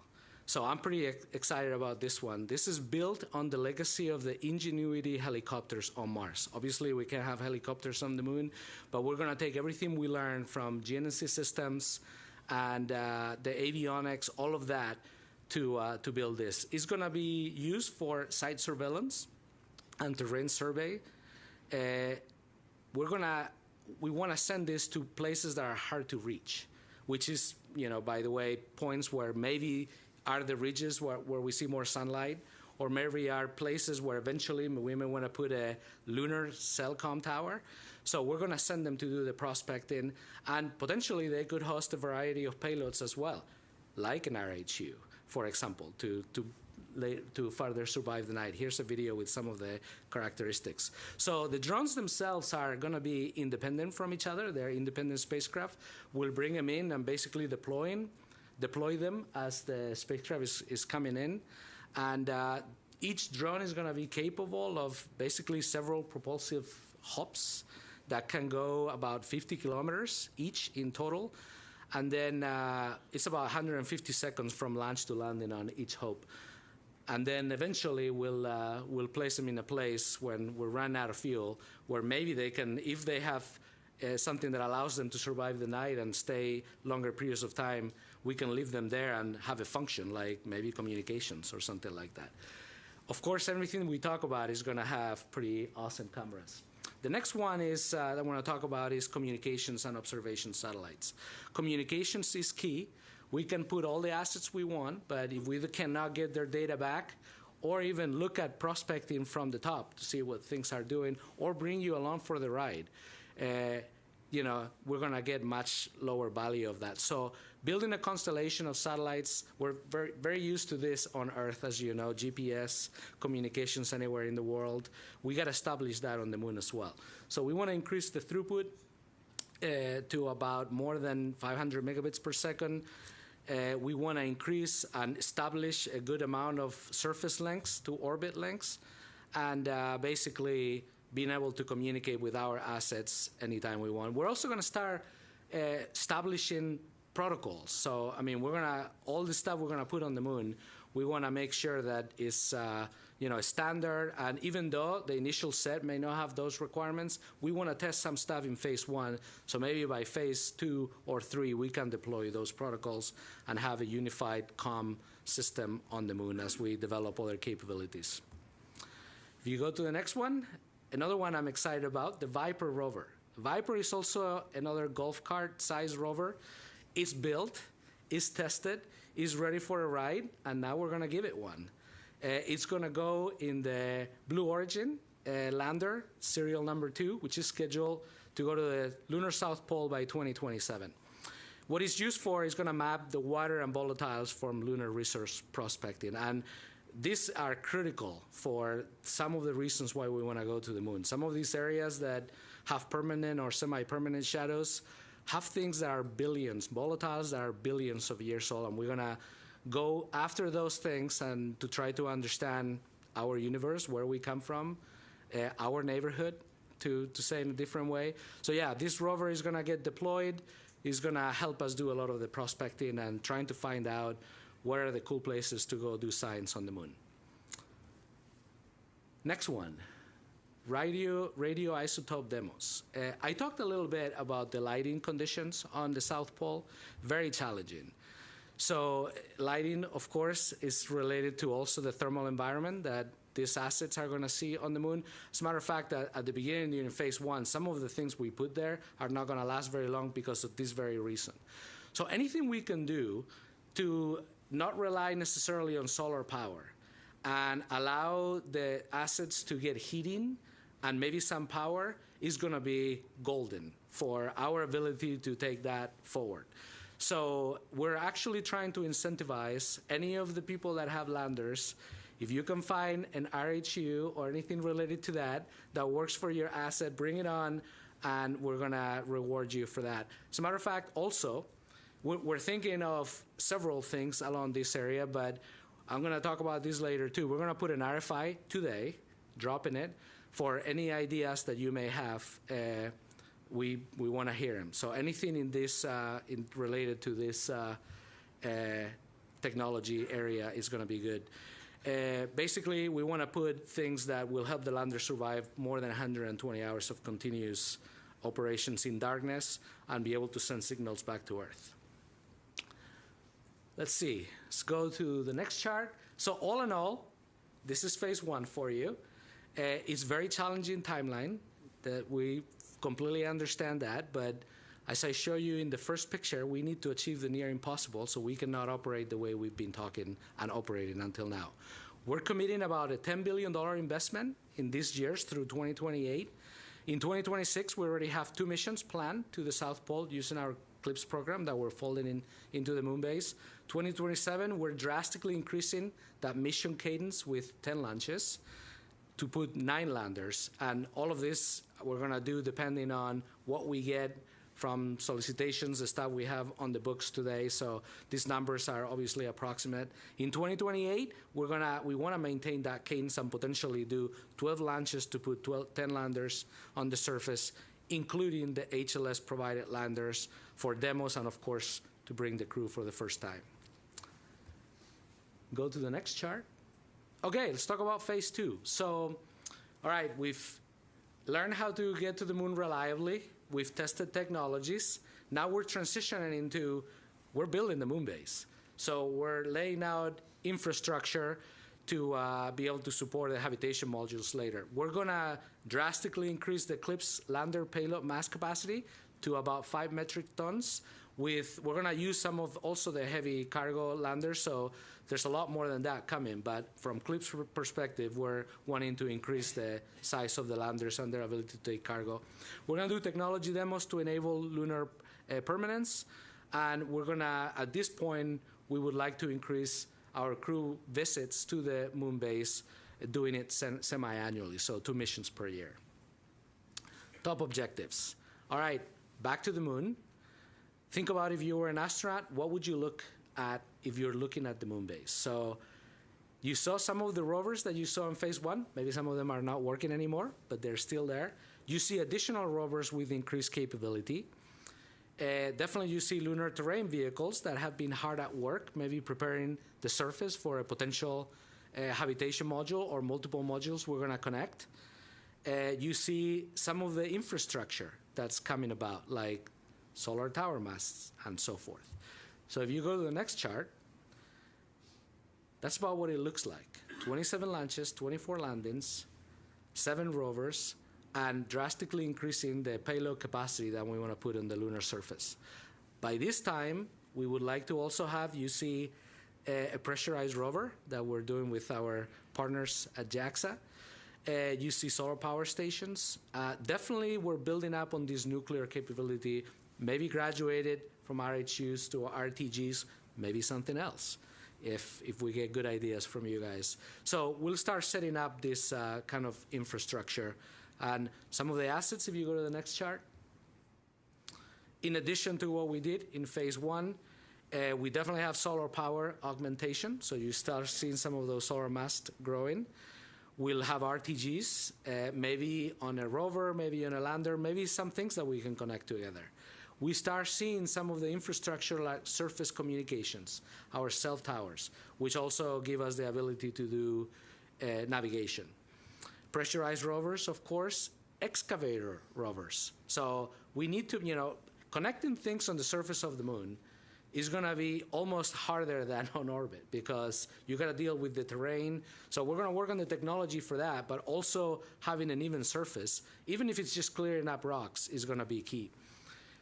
So I'm pretty excited about this one. This is built on the legacy of the Ingenuity helicopters on Mars. Obviously, we can't have helicopters on the moon, but we're going to take everything we learned from GNSS systems and the avionics, all of that, to build this. It's going to be used for site surveillance and terrain survey. We want to send this to places that are hard to reach, which is, by the way, points where maybe are the ridges where we see more sunlight, or maybe are places where eventually we may want to put a lunar cellcom tower. So we're going to send them to do the prospecting, and potentially they could host a variety of payloads as well, like an RHU, for example, to further survive the night. Here's a video with some of the characteristics. So the drones themselves are going to be independent from each other. They're independent spacecraft. We'll bring them in and basically deploy them as the spacecraft is coming in. And each drone is going to be capable of basically several propulsive hops that can go about 50 kilometers each in total. And then it's about 150 seconds from launch to landing on each hop. And then eventually we'll place them in a place when we run out of fuel, where maybe they can, if they have something that allows them to survive the night and stay longer periods of time, we can leave them there and have a function, like maybe communications or something like that. Of course, everything we talk about is going to have pretty awesome cameras. The next one is that I want to talk about is communications and observation satellites. Communications is key. We can put all the assets we want, but if we cannot get their data back, or even look at prospecting from the top to see what things are doing, or bring you along for the ride, we're going to get much lower value of that. So building a constellation of satellites, we're very, very used to this on Earth, as you know, GPS, communications anywhere in the world. We got to establish that on the moon as well. So we want to increase the throughput to about more than 500 megabits per second. We want to increase and establish a good amount of surface lengths to orbit lengths, and basically being able to communicate with our assets anytime we want. We're also going to start establishing protocols. So, all the stuff we're going to put on the moon, we want to make sure that it's standard. And even though the initial set may not have those requirements, we want to test some stuff in phase 1. So maybe by phase 2 or 3, we can deploy those protocols and have a unified comm system on the moon as we develop other capabilities. If you go to the next one, another one I'm excited about, the Viper rover. Viper is also another golf cart-sized rover. It's built, it's tested, it's ready for a ride, and now we're going to give it one. It's going to go in the Blue Origin lander, serial number 2, which is scheduled to go to the lunar South Pole by 2027. What it's used for is going to map the water and volatiles from lunar resource prospecting. And these are critical for some of the reasons why we want to go to the moon. Some of these areas that have permanent or semi-permanent shadows have things that are billions, volatiles that are billions of years old, and we're going to go after those things and to try to understand our universe, where we come from, our neighborhood, to say in a different way. So yeah, this rover is going to get deployed. It's going to help us do a lot of the prospecting and trying to find out where are the cool places to go do science on the moon. Next one, radioisotope demos. I talked a little bit about the lighting conditions on the South Pole, very challenging. So lighting, of course, is related to also the thermal environment that these assets are going to see on the moon. As a matter of fact, at the beginning, during phase 1, some of the things we put there are not going to last very long because of this very reason. So anything we can do to not rely necessarily on solar power and allow the assets to get heating and maybe some power is going to be golden for our ability to take that forward. So we're actually trying to incentivize any of the people that have landers. If you can find an RHU or anything related to that works for your asset, bring it on, and we're going to reward you for that. As a matter of fact, also, we're thinking of several things along this area, but I'm going to talk about this later too. We're going to put an RFI today, dropping it, for any ideas that you may have. We want to hear them. So anything in this related to this technology area is going to be good. Basically, we want to put things that will help the lander survive more than 120 hours of continuous operations in darkness and be able to send signals back to Earth. Let's see. Let's go to the next chart. So all in all, this is phase one for you. It's very challenging timeline that we completely understand that, but as I show you in the first picture, we need to achieve the near impossible, so we cannot operate the way we've been talking and operating until now. We're committing about a $10 billion investment in these years through 2028. In 2026, we already have 2 missions planned to the South Pole using our CLIPS program that we're folding into the moon base. 2027, we're drastically increasing that mission cadence with 10 launches to put 9 landers. And all of this we're going to do depending on what we get from solicitations, the stuff we have on the books today. So these numbers are obviously approximate. In 2028, we want to maintain that cadence and potentially do 12 launches to put 10 landers on the surface, including the HLS provided landers for demos and of course to bring the crew for the first time. Go to the next chart. Okay, let's talk about phase 2. So, all right, we've learned how to get to the moon reliably. We've tested technologies. Now we're transitioning into, we're building the moon base. So we're laying out infrastructure to be able to support the habitation modules later. We're going to drastically increase the CLIPS lander payload mass capacity to about 5 metric tons. We're going to use some of also the heavy cargo landers, so there's a lot more than that coming. But from CLIPS perspective, we're wanting to increase the size of the landers and their ability to take cargo. We're going to do technology demos to enable lunar permanence, and we're going to, at this point, we would like to increase our crew visits to the moon base, doing it semi-annually, so 2 missions per year. Top objectives. All right, back to the moon. Think about if you were an astronaut, what would you look at if you're looking at the moon base? So you saw some of the rovers that you saw in phase 1. Maybe some of them are not working anymore, but they're still there. You see additional rovers with increased capability. Definitely you see lunar terrain vehicles that have been hard at work, maybe preparing the surface for a potential habitation module or multiple modules we're going to connect. You see some of the infrastructure that's coming about, like solar tower masts and so forth. So if you go to the next chart, that's about what it looks like. 27 launches, 24 landings, 7 rovers, and drastically increasing the payload capacity that we want to put on the lunar surface. By this time, we would like to also have, you see, a pressurized rover that we're doing with our partners at JAXA. You see solar power stations. Definitely, we're building up on this nuclear capability, maybe graduated from RHUs to RTGs, maybe something else, if we get good ideas from you guys. So we'll start setting up this kind of infrastructure. And some of the assets, if you go to the next chart, in addition to what we did in phase 1, we definitely have solar power augmentation. So you start seeing some of those solar masts growing. We'll have RTGs, maybe on a rover, maybe on a lander, maybe some things that we can connect together. We start seeing some of the infrastructure like surface communications, our cell towers, which also give us the ability to do navigation. Pressurized rovers, of course, excavator rovers. So we need to, connecting things on the surface of the moon is going to be almost harder than on orbit because you got to deal with the terrain. So we're going to work on the technology for that, but also having an even surface, even if it's just clearing up rocks, is going to be key.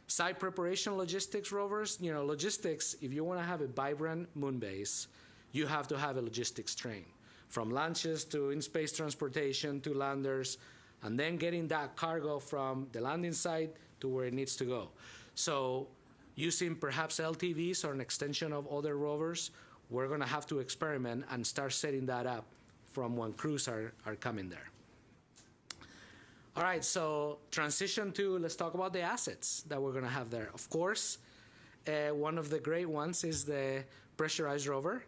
Site preparation logistics rovers, logistics, if you want to have a vibrant moon base, you have to have a logistics train, from launches to in-space transportation to landers, and then getting that cargo from the landing site to where it needs to go. So Using perhaps LTVs or an extension of other rovers, we're going to have to experiment and start setting that up from when crews are coming there. All right, so transition to, let's talk about the assets that we're going to have there. Of course, one of the great ones is the pressurized rover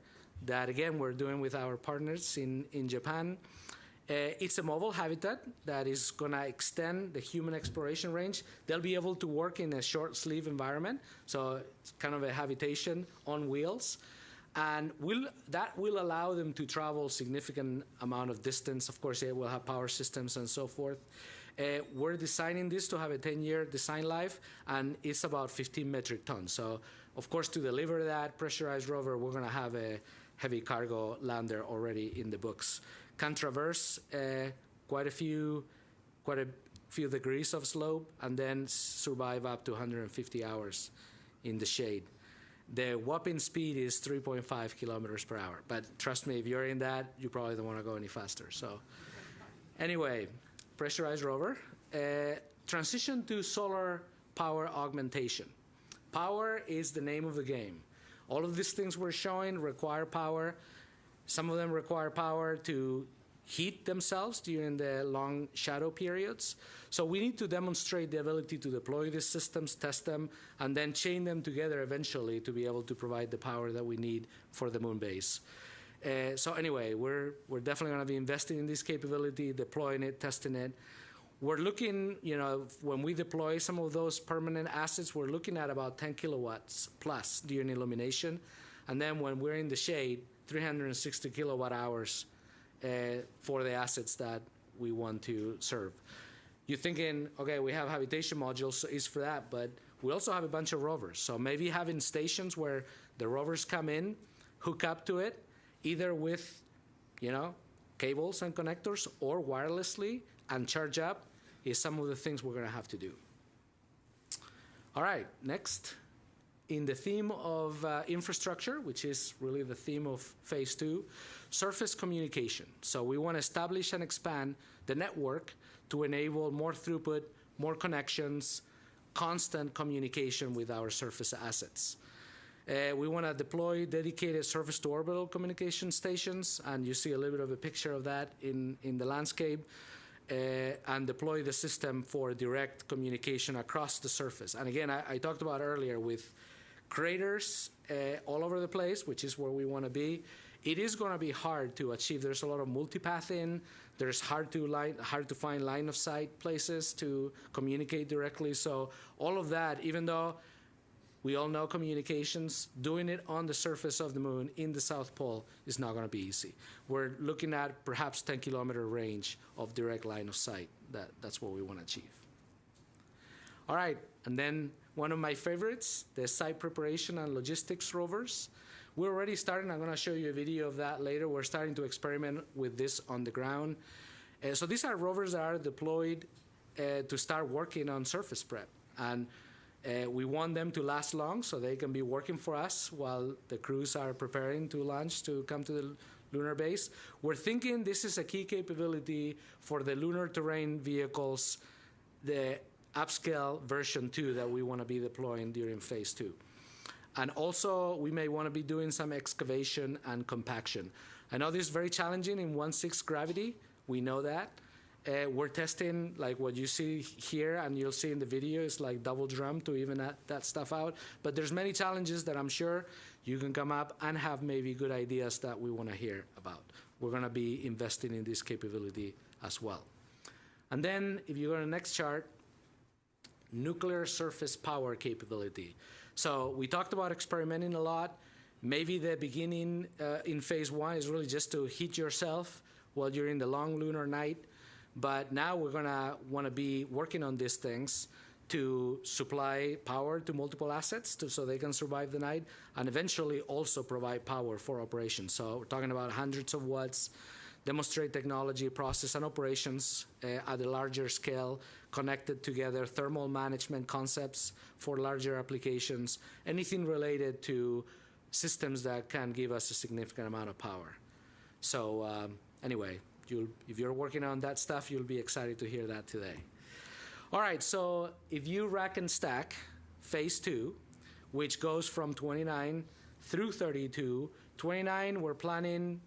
that, again, we're doing with our partners in Japan. It's a mobile habitat that is going to extend the human exploration range. They'll be able to work in a short sleeve environment, so it's kind of a habitation on wheels. And that will allow them to travel significant amount of distance. Of course, it will have power systems and so forth. We're designing this to have a 10-year design life, and it's about 15 metric tons. So, of course, to deliver that pressurized rover, we're going to have a heavy cargo lander already in the books. Can traverse quite a few degrees of slope, and then survive up to 150 hours in the shade. The whopping speed is 3.5 kilometers per hour. But trust me, if you're in that, you probably don't want to go any faster. So anyway, pressurized rover. Transition to solar power augmentation. Power is the name of the game. All of these things we're showing require power. Some of them require power to heat themselves during the long shadow periods. So we need to demonstrate the ability to deploy these systems, test them, and then chain them together eventually to be able to provide the power that we need for the moon base. So anyway, we're definitely going to be investing in this capability, deploying it, testing it. We're looking, when we deploy some of those permanent assets, we're looking at about 10 kilowatts plus during illumination. And then when we're in the shade, 360 kilowatt hours for the assets that we want to serve. You're thinking, okay, we have habitation modules, so it's for that, but we also have a bunch of rovers. So maybe having stations where the rovers come in, hook up to it, either with, cables and connectors or wirelessly, and charge up is some of the things we're going to have to do. All right, next. In the theme of infrastructure, which is really the theme of phase 2, surface communication. So we want to establish and expand the network to enable more throughput, more connections, constant communication with our surface assets. We want to deploy dedicated surface-to-orbital communication stations, and you see a little bit of a picture of that in the landscape, and deploy the system for direct communication across the surface. And again, I talked about earlier with craters all over the place, which is where we want to be. It is going to be hard to achieve. There's a lot of multipathing. There's hard to find line of sight places to communicate directly. So all of that, even though we all know communications, doing it on the surface of the moon in the South Pole is not going to be easy. We're looking at perhaps 10-kilometer range of direct line of sight. That's what we want to achieve. All right, and then one of my favorites, the site preparation and logistics rovers. We're already starting. I'm going to show you a video of that later. We're starting to experiment with this on the ground. So these are rovers that are deployed to start working on surface prep. And we want them to last long so they can be working for us while the crews are preparing to launch to come to the lunar base. We're thinking this is a key capability for the lunar terrain vehicles, the upscale version 2 that we want to be deploying during phase 2. And also, we may want to be doing some excavation and compaction. I know this is very challenging in 1/6 gravity. We know that. We're testing, like what you see here, and you'll see in the video, is like double drum to even that stuff out. But there's many challenges that I'm sure you can come up and have maybe good ideas that we want to hear about. We're going to be investing in this capability as well. And then, if you go to the next chart, nuclear surface power capability. So we talked about experimenting a lot. Maybe the beginning in phase 1 is really just to heat yourself while you're in the long lunar night. But now we're going to want to be working on these things to supply power to multiple assets so they can survive the night, and eventually also provide power for operations. So we're talking about hundreds of watts, demonstrate technology, process, and operations at a larger scale, connected together, thermal management concepts for larger applications, anything related to systems that can give us a significant amount of power. So anyway, if you're working on that stuff, you'll be excited to hear that today. All right, so if you rack and stack phase 2, which goes from 29 through 32. 29, we're planning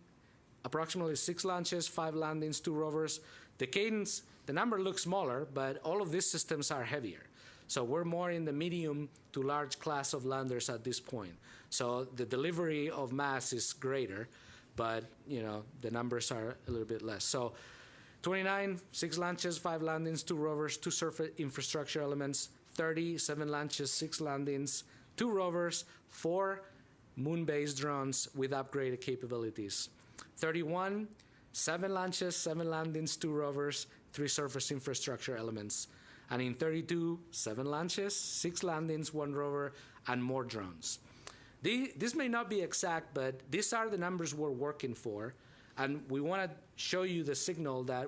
approximately 6 launches, 5 landings, 2 rovers. The cadence, the number looks smaller, but all of these systems are heavier. So we're more in the medium to large class of landers at this point. So the delivery of mass is greater, but the numbers are a little bit less. So 29, 6 launches, 5 landings, 2 rovers, 2 surface infrastructure elements. 30, 7 launches, 6 landings, 2 rovers, 4 moon-based drones with upgraded capabilities. 31, 7 launches, 7 landings, 2 rovers, 3 surface infrastructure elements. And in 32, 7 launches, 6 landings, 1 rover, and more drones. This may not be exact, but these are the numbers we're working for. And we want to show you the signal that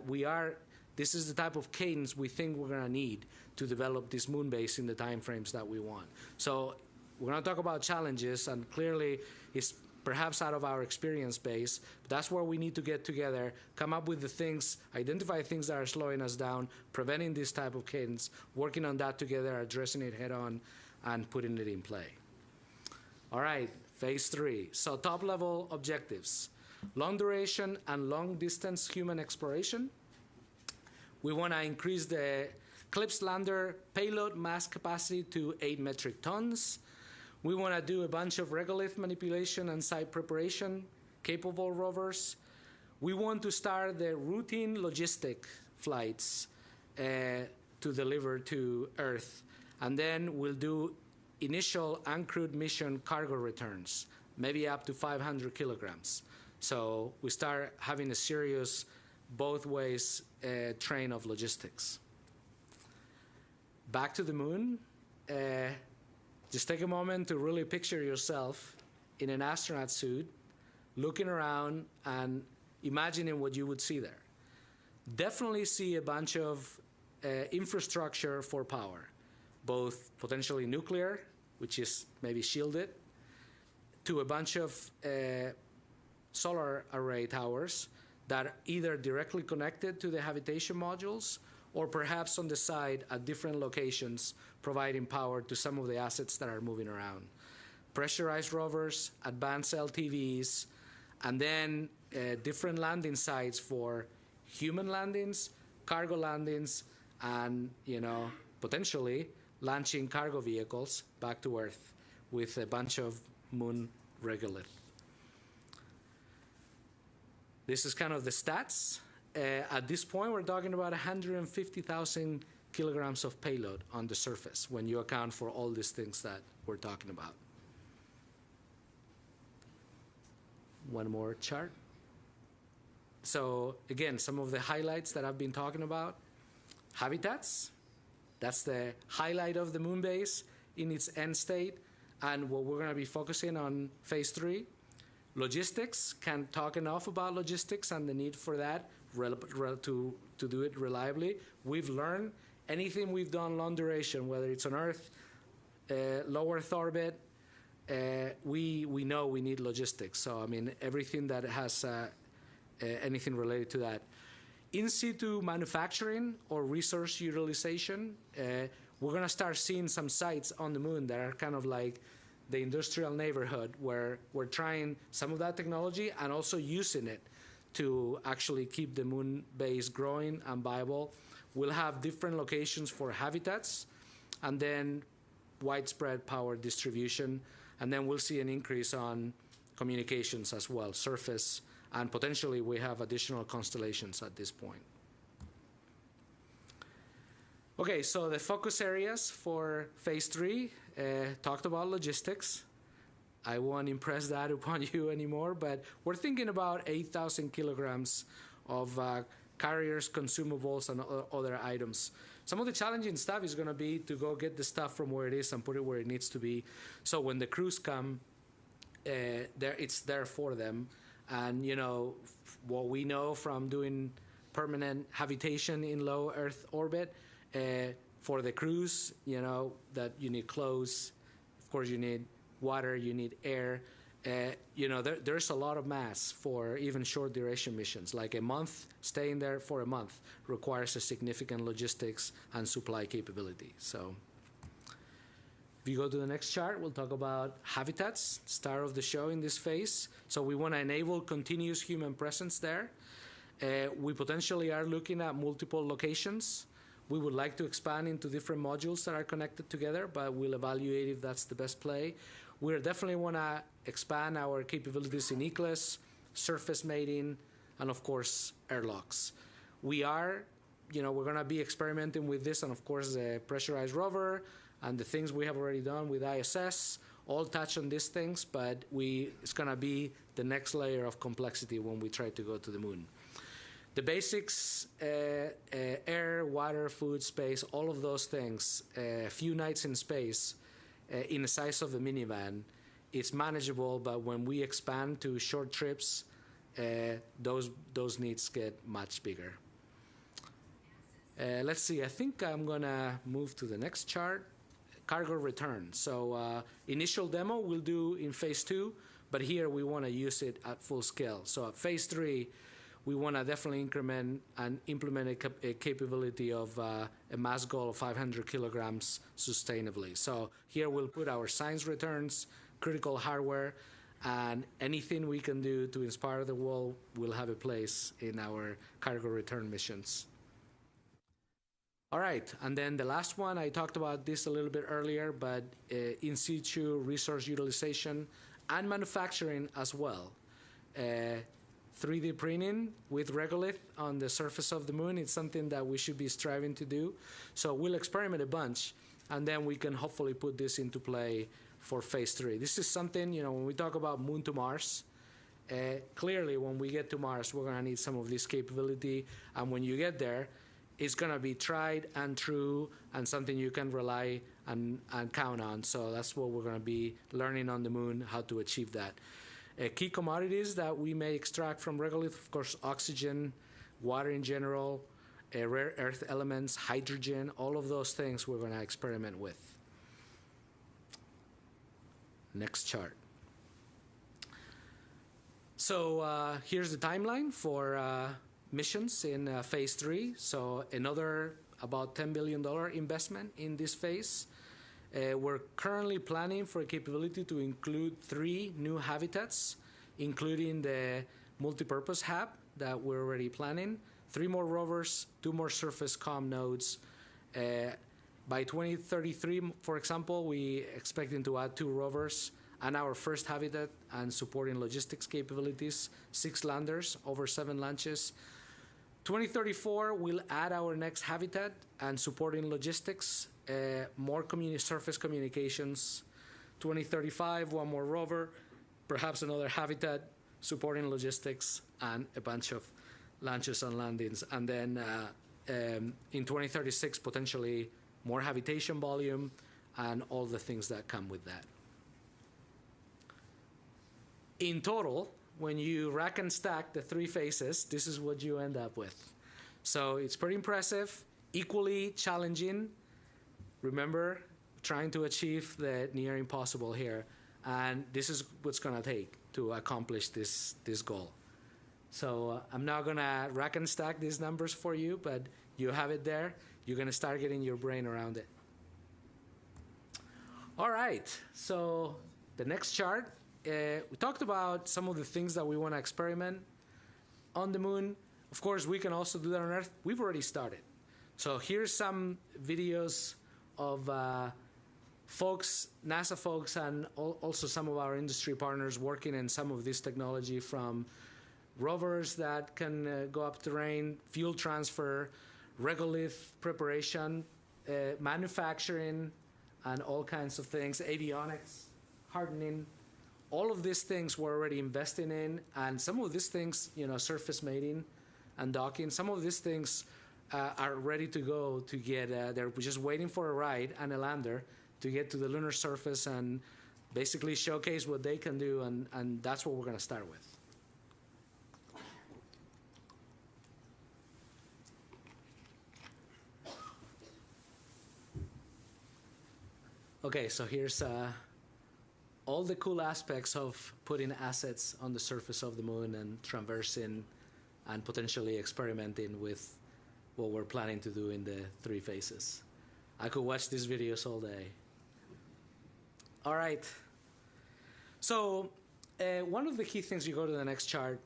this is the type of cadence we think we're going to need to develop this moon base in the time frames that we want. So we're going to talk about challenges, and clearly it's perhaps out of our experience base, but that's where we need to get together, come up with the things, identify things that are slowing us down, preventing this type of cadence, working on that together, addressing it head on, and putting it in play. All right, phase 3. So top level objectives: long duration and long distance human exploration. We want to increase the CLPS lander payload mass capacity to 8 metric tons. We want to do a bunch of regolith manipulation and site preparation capable rovers. We want to start the routine logistic flights to deliver to Earth. And then we'll do initial uncrewed mission cargo returns, maybe up to 500 kilograms. So we start having a serious both ways train of logistics. Back to the moon. Just take a moment to really picture yourself in an astronaut suit, looking around and imagining what you would see there. Definitely see a bunch of infrastructure for power, both potentially nuclear, which is maybe shielded, to a bunch of solar array towers that are either directly connected to the habitation modules or perhaps on the side at different locations, providing power to some of the assets that are moving around. Pressurized rovers, advanced LTVs, and then different landing sites for human landings, cargo landings, and potentially launching cargo vehicles back to Earth with a bunch of moon regolith. This is kind of the stats. At this point, we're talking about 150,000 kilograms of payload on the surface when you account for all these things that we're talking about. One more chart. So again, some of the highlights that I've been talking about. Habitats, that's the highlight of the moon base in its end state, and what we're going to be focusing on phase 3. Logistics, can't talk enough about logistics and the need for that to do it reliably. We've learned anything we've done long duration, whether it's on Earth, low Earth orbit, we know we need logistics. So I mean, everything that has anything related to that. In situ manufacturing or resource utilization, we're going to start seeing some sites on the moon that are kind of like the industrial neighborhood, where we're trying some of that technology and also using it to actually keep the moon base growing and viable. We'll have different locations for habitats, and then widespread power distribution, and then we'll see an increase on communications as well, surface, and potentially we have additional constellations at this point. Okay, so the focus areas for phase 3, talked about logistics. I won't impress that upon you anymore, but we're thinking about 8,000 kilograms of carriers, consumables, and other items. Some of the challenging stuff is going to be to go get the stuff from where it is and put it where it needs to be. So when the crews come, it's there for them. And what we know from doing permanent habitation in low Earth orbit, for the crews, that you need clothes, of course you need water, you need air. There's a lot of mass for even short duration missions. Like a month, staying there for a month requires a significant logistics and supply capability. So If you go to the next chart, we'll talk about habitats, star of the show in this phase. So we want to enable continuous human presence there. We potentially are looking at multiple locations. We would like to expand into different modules that are connected together, but we'll evaluate if that's the best play. We definitely want to expand our capabilities in ECLSS, surface mating, and of course, airlocks. We're going to be experimenting with this, and of course, the pressurized rover and the things we have already done with ISS, all touch on these things, but it's going to be the next layer of complexity when we try to go to the moon. The basics, air, water, food, space, all of those things, a few nights in space, in the size of a minivan, it's manageable, but when we expand to short trips, those needs get much bigger. Let's see, I think I'm gonna move to the next chart. Cargo return. So initial demo we'll do in phase 2, but here we want to use it at full scale. So at phase 3, we want to definitely increment and implement a capability of a mass goal of 500 kilograms sustainably. So here we'll put our science returns, critical hardware, and anything we can do to inspire the world will have a place in our cargo return missions. All right, and then the last one, I talked about this a little bit earlier, but in situ resource utilization and manufacturing as well. 3D printing with regolith on the surface of the moon, it's something that we should be striving to do. So we'll experiment a bunch, and then we can hopefully put this into play for phase 3. This is something, when we talk about moon to Mars, clearly when we get to Mars, we're gonna need some of this capability, and when you get there, it's going to be tried and true and something you can rely and count on. So that's what we're going to be learning on the moon, how to achieve that. Key commodities that we may extract from regolith, of course, oxygen, water in general, rare earth elements, hydrogen, all of those things we're going to experiment with. Next chart. So here's the timeline for missions in phase 3. So another about $10 billion investment in this phase. We're currently planning for a capability to include 3 new habitats, including the multipurpose hub that we're already planning, 3 more rovers, 2 more surface comm nodes. By 2033, for example, we expecting to add 2 rovers and our first habitat and supporting logistics capabilities, 6 landers, over 7 launches. 2034, we'll add our next habitat and supporting logistics, more surface communications. 2035, 1 more rover, perhaps another habitat, supporting logistics, and a bunch of launches and landings. And then in 2036, potentially more habitation volume and all the things that come with that. In total, when you rack and stack the 3 phases, this is what you end up with. So it's pretty impressive, equally challenging. Remember, trying to achieve the near impossible here. And this is what's going to take to accomplish this goal. So I'm not going to rack and stack these numbers for you, but you have it there. You're going to start getting your brain around it. All right, so the next chart. We talked about some of the things that we want to experiment on the moon. Of course, we can also do that on Earth. We've already started. So here's some videos of folks, NASA folks, and also some of our industry partners working in some of this technology, from rovers that can go up terrain, fuel transfer, regolith preparation, manufacturing, and all kinds of things, avionics, hardening. All of these things we're already investing in, and some of these things, surface mating and docking, some of these things are ready to go to get, they're just waiting for a ride and a lander to get to the lunar surface and basically showcase what they can do, and that's what we're going to start with. Okay, so here's all the cool aspects of putting assets on the surface of the moon and traversing and potentially experimenting with what we're planning to do in the 3 phases. I could watch these videos all day. All right. So one of the key things, you go to the next chart,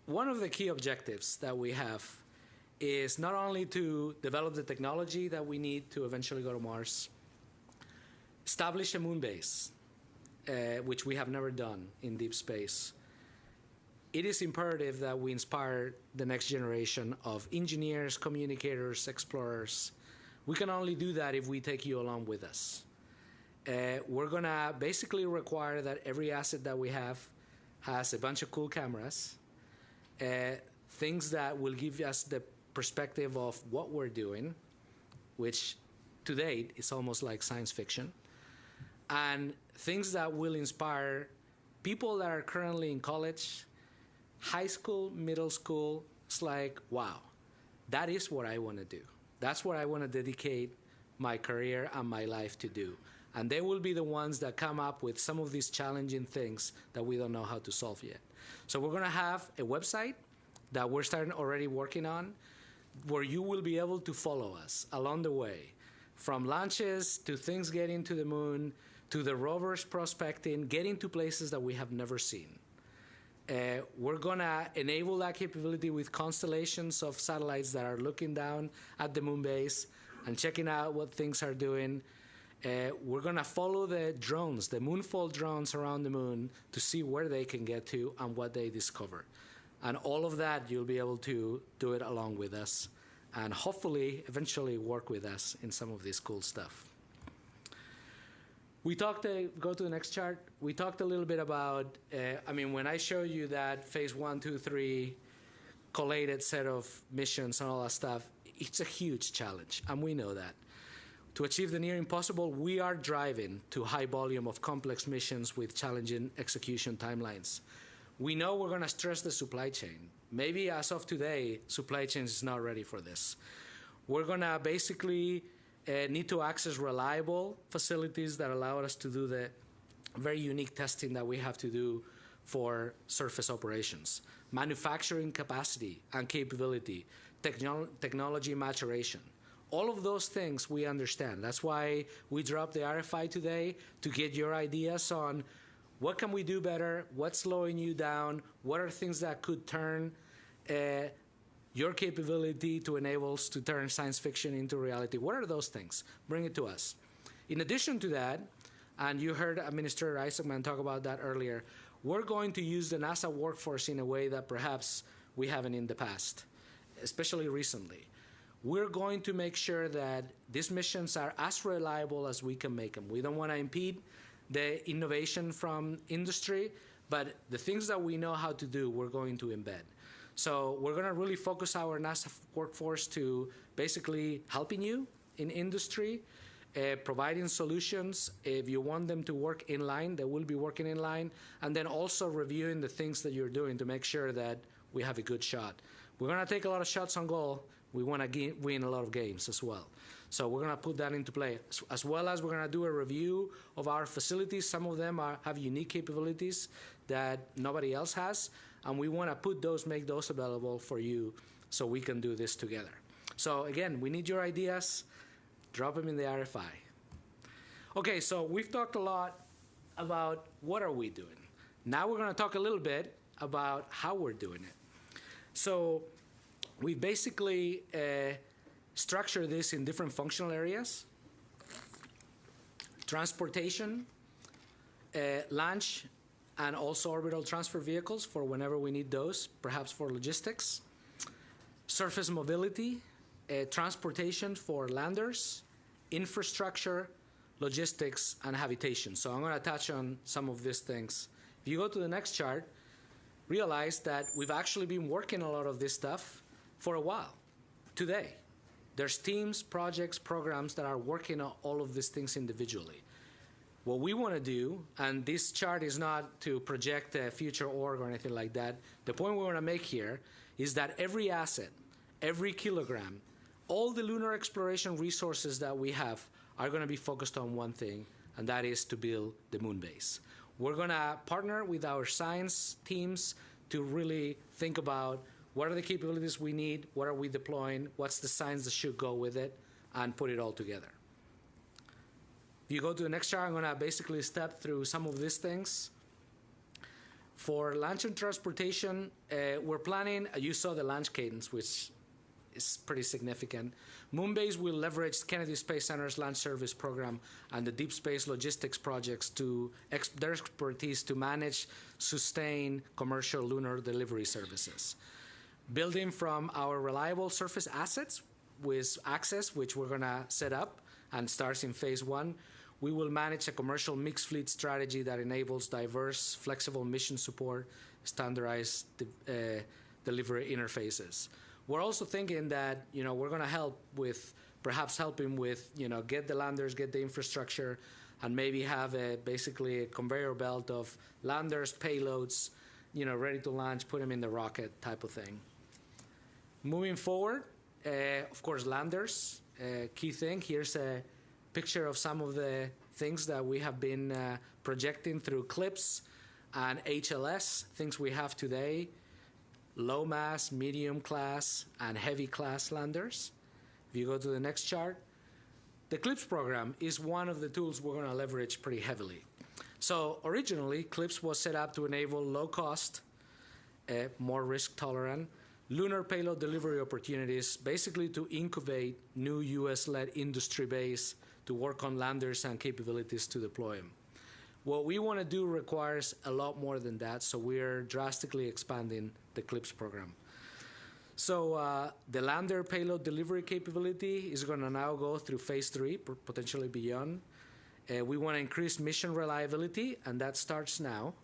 one of the key objectives that we have is not only to develop the technology that we need to eventually go to Mars, establish a moon base, which we have never done in deep space. It is imperative that we inspire the next generation of engineers, communicators, explorers. We can only do that if we take you along with us. We're going to basically require that every asset that we have has a bunch of cool cameras, things that will give us the perspective of what we're doing, which to date is almost like science fiction, and things that will inspire people that are currently in college, high school, middle school. It's like, wow, that is what I want to do. That's what I want to dedicate my career and my life to do. And they will be the ones that come up with some of these challenging things that we don't know how to solve yet. So we're going to have a website that we're starting already working on, where you will be able to follow us along the way, from launches to things getting to the moon, to the rovers prospecting, getting to places that we have never seen. We're going to enable that capability with constellations of satellites that are looking down at the moon base and checking out what things are doing. We're going to follow the drones, the Moonfall drones around the moon, to see where they can get to and what they discover. And all of that, you'll be able to do it along with us and hopefully eventually work with us in some of this cool stuff. We talked, go to the next chart. We talked a little bit about, when I show you that phase 1, 2, 3 collated set of missions and all that stuff, it's a huge challenge, and we know that. To achieve the near impossible, we are driving to high volume of complex missions with challenging execution timelines. We know we're going to stress the supply chain. Maybe as of today, supply chain is not ready for this. We're going to basically need to access reliable facilities that allow us to do the very unique testing that we have to do for surface operations, manufacturing capacity and capability, technology maturation. All of those things we understand. That's why we dropped the RFI today, to get your ideas on what can we do better, what's slowing you down, what are things that could turn your capability to enable us to turn science fiction into reality. What are those things? Bring it to us. In addition to that, and you heard Administrator Isaacman talk about that earlier, we're going to use the NASA workforce in a way that perhaps we haven't in the past, especially recently. We're going to make sure that these missions are as reliable as we can make them. We don't want to impede the innovation from industry, but the things that we know how to do, we're going to embed. So we're going to really focus our NASA workforce to basically helping you in industry, providing solutions. If you want them to work in line, they will be working in line, and then also reviewing the things that you're doing to make sure that we have a good shot. We're going to take a lot of shots on goal. We want to win a lot of games as well. So we're going to put that into play, as well as we're going to do a review of our facilities. Some of them have unique capabilities that nobody else has, and we want to make those available for you so we can do this together. So again, we need your ideas. Drop them in the RFI. Okay, so we've talked a lot about what are we doing. Now we're going to talk a little bit about how we're doing it. So we basically structure this in different functional areas: transportation, launch, and also orbital transfer vehicles for whenever we need those, perhaps for logistics; surface mobility, transportation for landers; infrastructure, logistics, and habitation. So I'm going to touch on some of these things. If you go to the next chart, realize that we've actually been working a lot of this stuff for a while. Today, there's teams, projects, programs that are working on all of these things individually. What we want to do, and this chart is not to project a future org or anything like that, the point we want to make here is that every asset, every kilogram, all the lunar exploration resources that we have are going to be focused on one thing, and that is to build the moon base. We're going to partner with our science teams to really think about what are the capabilities we need, what are we deploying, what's the science that should go with it, and put it all together. If you go to the next chart, I'm going to basically step through some of these things. For launch and transportation, we're planning, you saw the launch cadence, which is pretty significant. Moonbase will leverage Kennedy Space Center's launch service program and the deep space logistics projects to their expertise to manage, sustain commercial lunar delivery services. Building from our reliable surface assets with access, which we're going to set up and starts in phase 1, we will manage a commercial mixed fleet strategy that enables diverse, flexible mission support, standardized delivery interfaces. We're also thinking that, we're going to help with, perhaps helping with, get the landers, get the infrastructure, and maybe have basically a conveyor belt of landers, payloads, ready to launch, put them in the rocket type of thing. Moving forward, of course, landers, key thing. Here's a picture of some of the things that we have been projecting through CLIPS and HLS, things we have today, low mass, medium class, and heavy class landers. If you go to the next chart, the CLIPS program is one of the tools we're going to leverage pretty heavily. So originally, CLIPS was set up to enable low cost, more risk tolerant, lunar payload delivery opportunities, basically to incubate new US-led industry base to work on landers and capabilities to deploy them. What we want to do requires a lot more than that, so we're drastically expanding the CLIPS program. So the lander payload delivery capability is going to now go through phase 3, potentially beyond. We want to increase mission reliability, and that starts now.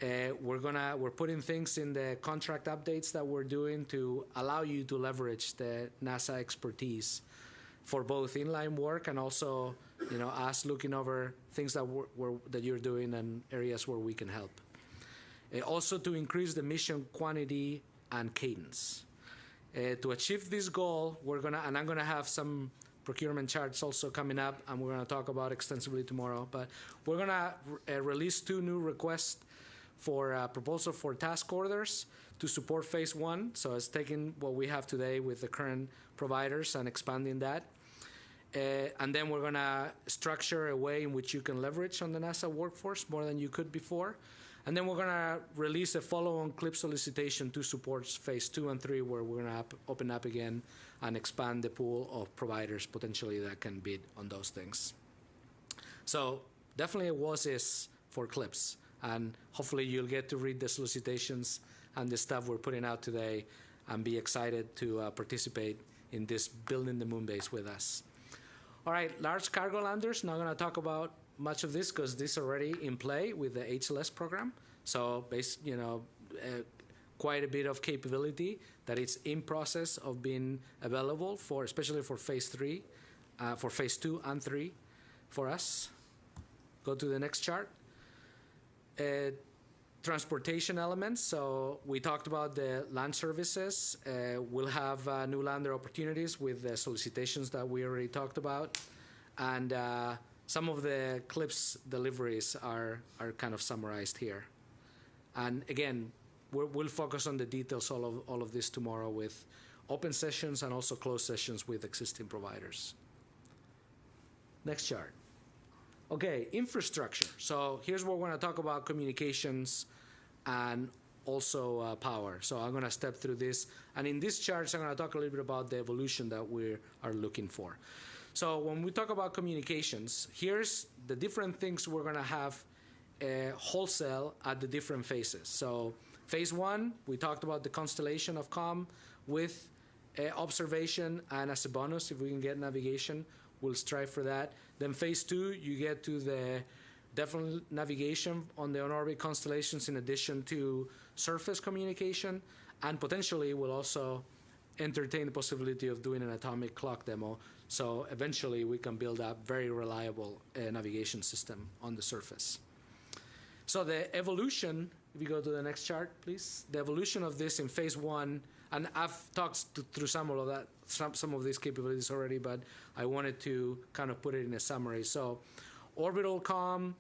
We're putting things in the contract updates that we're doing to allow you to leverage the NASA expertise for both inline work and also, us looking over things that you're doing and areas where we can help. Also to increase the mission quantity and cadence. To achieve this goal, I'm gonna have some procurement charts also coming up, and we're gonna talk about extensively tomorrow. But we're gonna release 2 new requests for a proposal for task orders to support phase 1. So it's taking what we have today with the current providers and expanding that. And then we're going to structure a way in which you can leverage on the NASA workforce more than you could before. And then we're going to release a follow-on CLIPS solicitation to support phase 2 and 3, where we're going to open up again and expand the pool of providers potentially that can bid on those things. So definitely a WASIS for CLIPS. And hopefully you'll get to read the solicitations and the stuff we're putting out today and be excited to participate in this Building the Moon Base with us. All right, large cargo landers, not going to talk about much of this because this is already in play with the HLS program. So, quite a bit of capability that it's in process of being available for, especially for phase 3, for phase 2 and 3 for us. Go to the next chart. Transportation elements. So we talked about the land services. We'll have new lander opportunities with the solicitations that we already talked about. And some of the CLIPS deliveries are kind of summarized here. And again, we'll focus on the details all of this tomorrow with open sessions and also closed sessions with existing providers. Next chart. Okay, infrastructure. So here's where we're going to talk about communications and also power. So I'm going to step through this. And in these charts, I'm going to talk a little bit about the evolution that we are looking for. So when we talk about communications, here's the different things we're going to have wholesale at the different phases. So phase 1, we talked about the constellation of COM with observation, and as a bonus, if we can get navigation, we'll strive for that. Then phase 2, you get to the definitely navigation on the on-orbit constellations in addition to surface communication, and potentially we'll also entertain the possibility of doing an atomic clock demo. So eventually we can build a very reliable navigation system on the surface. So the evolution, if you go to the next chart, please, the evolution of this in phase 1, and I've talked through some of that, some of these capabilities already, but I wanted to kind of put it in a summary. So orbital comm,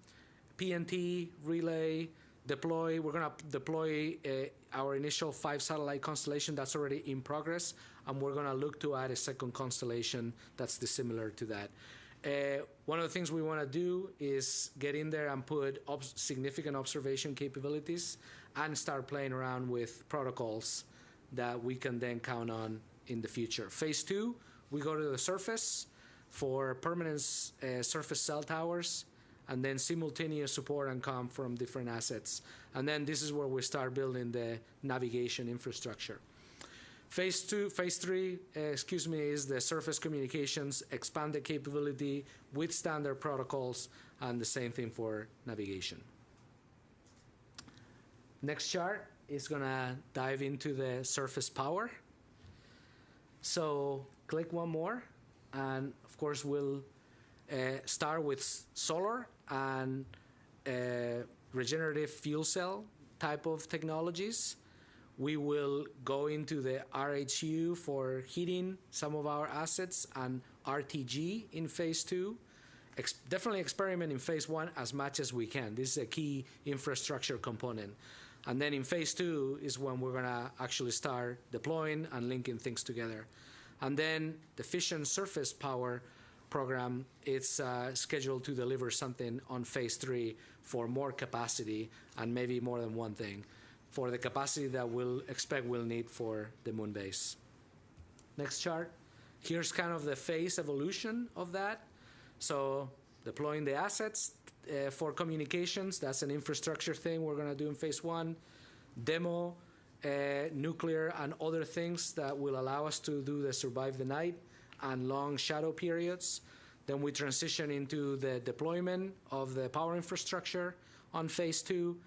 PNT, relay, deploy. We're going to deploy our initial 5 satellite constellation that's already in progress, and we're going to look to add a second constellation that's dissimilar to that. One of the things we want to do is get in there and put significant observation capabilities and start playing around with protocols that we can then count on in the future. Phase 2, we go to the surface for permanent surface cell towers, and then simultaneous support and comm from different assets. And then this is where we start building the navigation infrastructure. Phase 3, is the surface communications, expanded capability with standard protocols, and the same thing for navigation. Next chart is gonna dive into the surface power. So click one more, and of course we'll start with solar and regenerative fuel cell type of technologies. We will go into the RHU for heating some of our assets and RTG in phase 2. Definitely experiment in phase 1 as much as we can. This is a key infrastructure component. And then in phase 2 is when we're gonna actually start deploying and linking things together. And then the fission surface power program, it's scheduled to deliver something on phase 3 for more capacity and maybe more than one thing, for the capacity that we'll need for the moon base. Next chart. Here's kind of the phase evolution of that. So deploying the assets for communications, that's an infrastructure thing we're gonna do in phase 1. Demo, nuclear and other things that will allow us to do the survive the night and long shadow periods. Then we transition into the deployment of the power infrastructure on phase 2.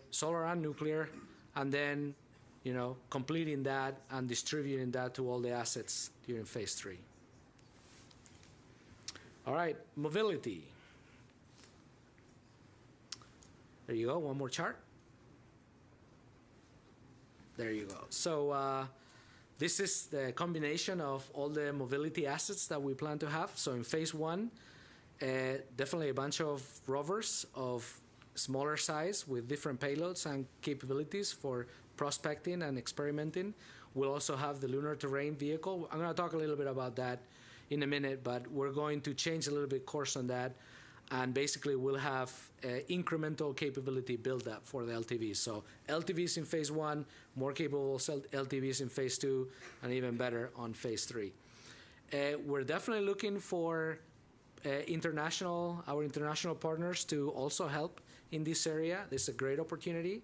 Solar and nuclear, and then, completing that and distributing that to all the assets during phase 3. All right, mobility. There you go, one more chart. There you go. So this is the combination of all the mobility assets that we plan to have. So in phase 1, definitely a bunch of rovers of smaller size with different payloads and capabilities for prospecting and experimenting. We'll also have the lunar terrain vehicle. I'm going to talk a little bit about that in a minute, but we're going to change a little bit course on that, and basically we'll have incremental capability build up for the LTVs. So LTVs in phase 1, more capable LTVs in phase 2, and even better on phase 3. We're definitely looking for our international partners to also help in this area. This is a great opportunity.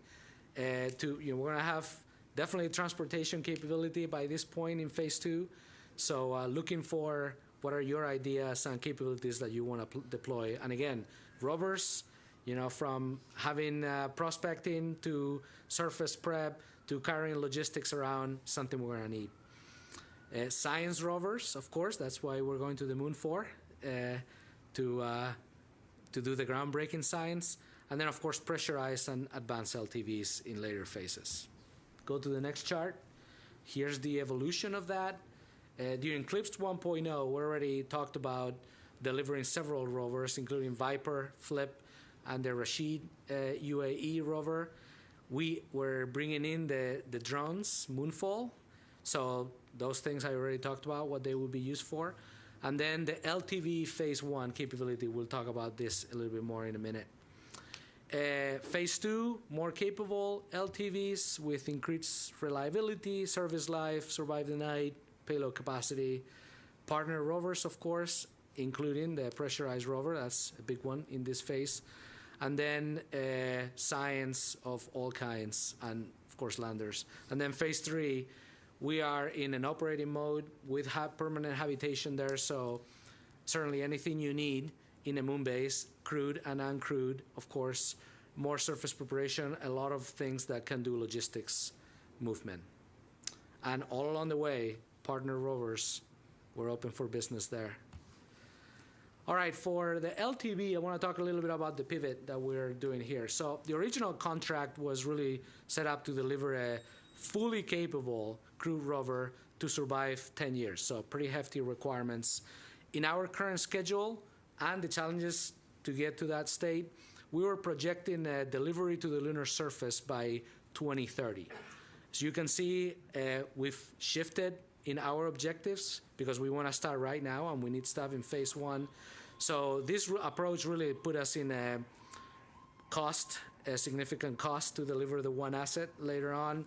We're going to have definitely transportation capability by this point in phase 2. So looking for what are your ideas and capabilities that you want to deploy. And again, rovers, from having prospecting to surface prep to carrying logistics around, something we're going to need. Science rovers, of course, that's why we're going to the moon for, to do the groundbreaking science. And then, of course, pressurized and advanced LTVs in later phases. Go to the next chart. Here's the evolution of that. During CLIPS 1.0, we already talked about delivering several rovers, including Viper, Flip, and the Rashid UAE rover. We were bringing in the drones, Moonfall. So those things I already talked about, what they would be used for. And then the LTV phase 1 capability, we'll talk about this a little bit more in a minute. Phase 2, more capable LTVs with increased reliability, service life, survive the night, payload capacity. Partner rovers, of course, including the pressurized rover. That's a big one in this phase. And then science of all kinds, and of course landers. And then phase 3, we are in an operating mode with permanent habitation there, so certainly anything you need in a moon base, crewed and uncrewed, of course, more surface preparation, a lot of things that can do logistics movement. And all along the way, partner rovers, we're open for business there. All right, for the LTV, I want to talk a little bit about the pivot that we're doing here. So the original contract was really set up to deliver a fully capable crewed rover to survive 10 years, so pretty hefty requirements. In our current schedule and the challenges to get to that state, we were projecting a delivery to the lunar surface by 2030. So you can see we've shifted in our objectives because we want to start right now and we need stuff in phase 1. So this approach really put us in a significant cost to deliver the one asset later on.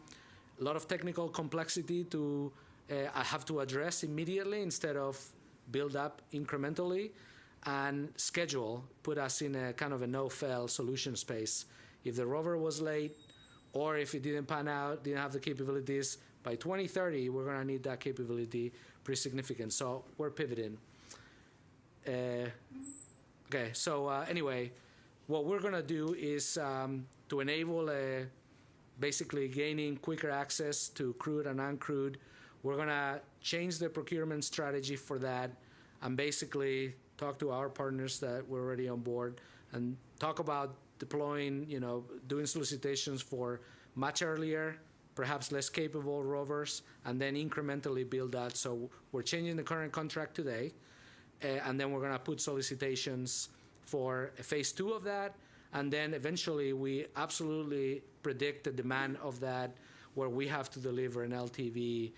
A lot of technical complexity I have to address immediately instead of build up incrementally. And schedule put us in a kind of a no-fail solution space. If the rover was late or if it didn't pan out, didn't have the capabilities, by 2030, we're going to need that capability pretty significant. So we're pivoting. Okay, so anyway, what we're going to do is to enable basically gaining quicker access to crewed and uncrewed, we're going to change the procurement strategy for that and basically talk to our partners that were already on board and talk about deploying, doing solicitations for much earlier, perhaps less capable rovers, and then incrementally build that. So we're changing the current contract today, and then we're going to put solicitations for phase 2 of that, and then eventually we absolutely predict the demand of that, where we have to deliver an LTV,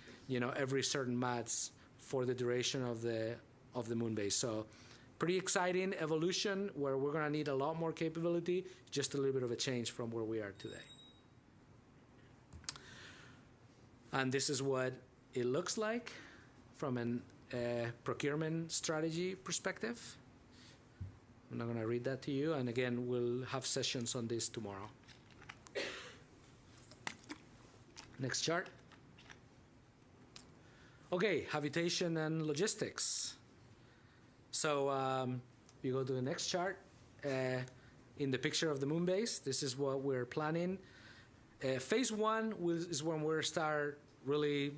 every certain months for the duration of the moon base. So pretty exciting evolution where we're going to need a lot more capability, just a little bit of a change from where we are today. And this is what it looks like from a procurement strategy perspective. I'm not going to read that to you. And again, we'll have sessions on this tomorrow. Next chart. Okay, habitation and logistics. So you go to the next chart. In the picture of the moon base, this is what we're planning. Phase 1 is when we'll start really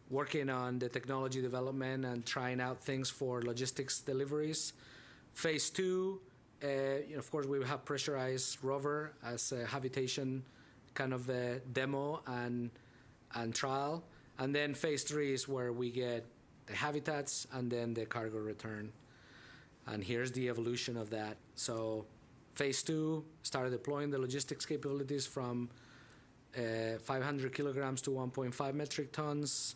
working on the technology development and trying out things for logistics deliveries. Phase 2, of course, we will have pressurized rover as a habitation kind of a demo and trial. And then phase 3 is where we get the habitats and then the cargo return. And here's the evolution of that. So phase 2 started deploying the logistics capabilities from 500 kilograms to 1.5 metric tons,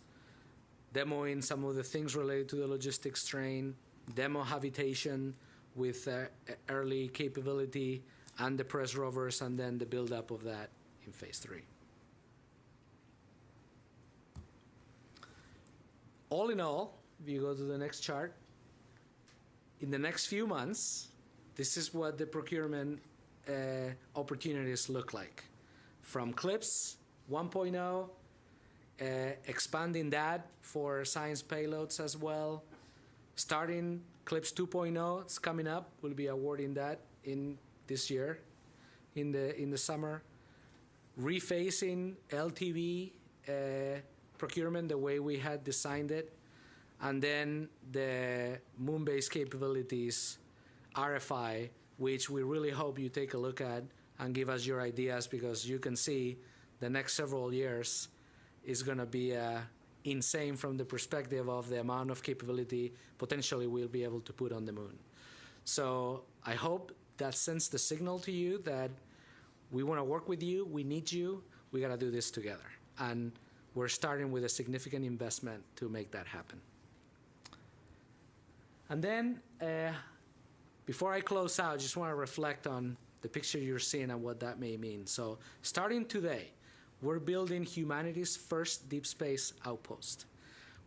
demoing some of the things related to the logistics train, demo habitation with early capability and the press rovers, and then the build-up of that in phase 3. All in all, if you go to the next chart, in the next few months, this is what the procurement opportunities look like. From CLPS 1.0, expanding that for science payloads as well. Starting CLPS 2.0, it's coming up. We'll be awarding that in this year, in the summer. Rephasing LTV procurement the way we had designed it, and then the moon-based capabilities, RFI, which we really hope you take a look at and give us your ideas, because you can see the next several years is going to be insane from the perspective of the amount of capability potentially we'll be able to put on the moon. So I hope that sends the signal to you that we want to work with you, we need you, we got to do this together. And we're starting with a significant investment to make that happen. And then, before I close out, I just want to reflect on the picture you're seeing and what that may mean. So, starting today, we're building humanity's first deep space outpost.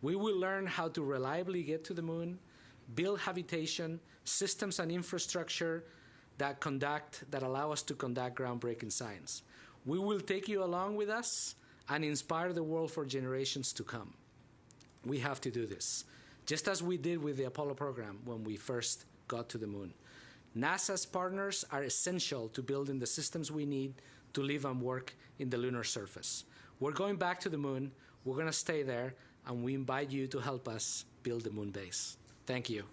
We will learn how to reliably get to the moon, build habitation, systems and infrastructure that allow us to conduct groundbreaking science. We will take you along with us and inspire the world for generations to come. We have to do this, just as we did with the Apollo program when we first got to the moon. NASA's partners are essential to building the systems we need to live and work in the lunar surface. We're going back to the moon, we're going to stay there, and we invite you to help us build the moon base. Thank you.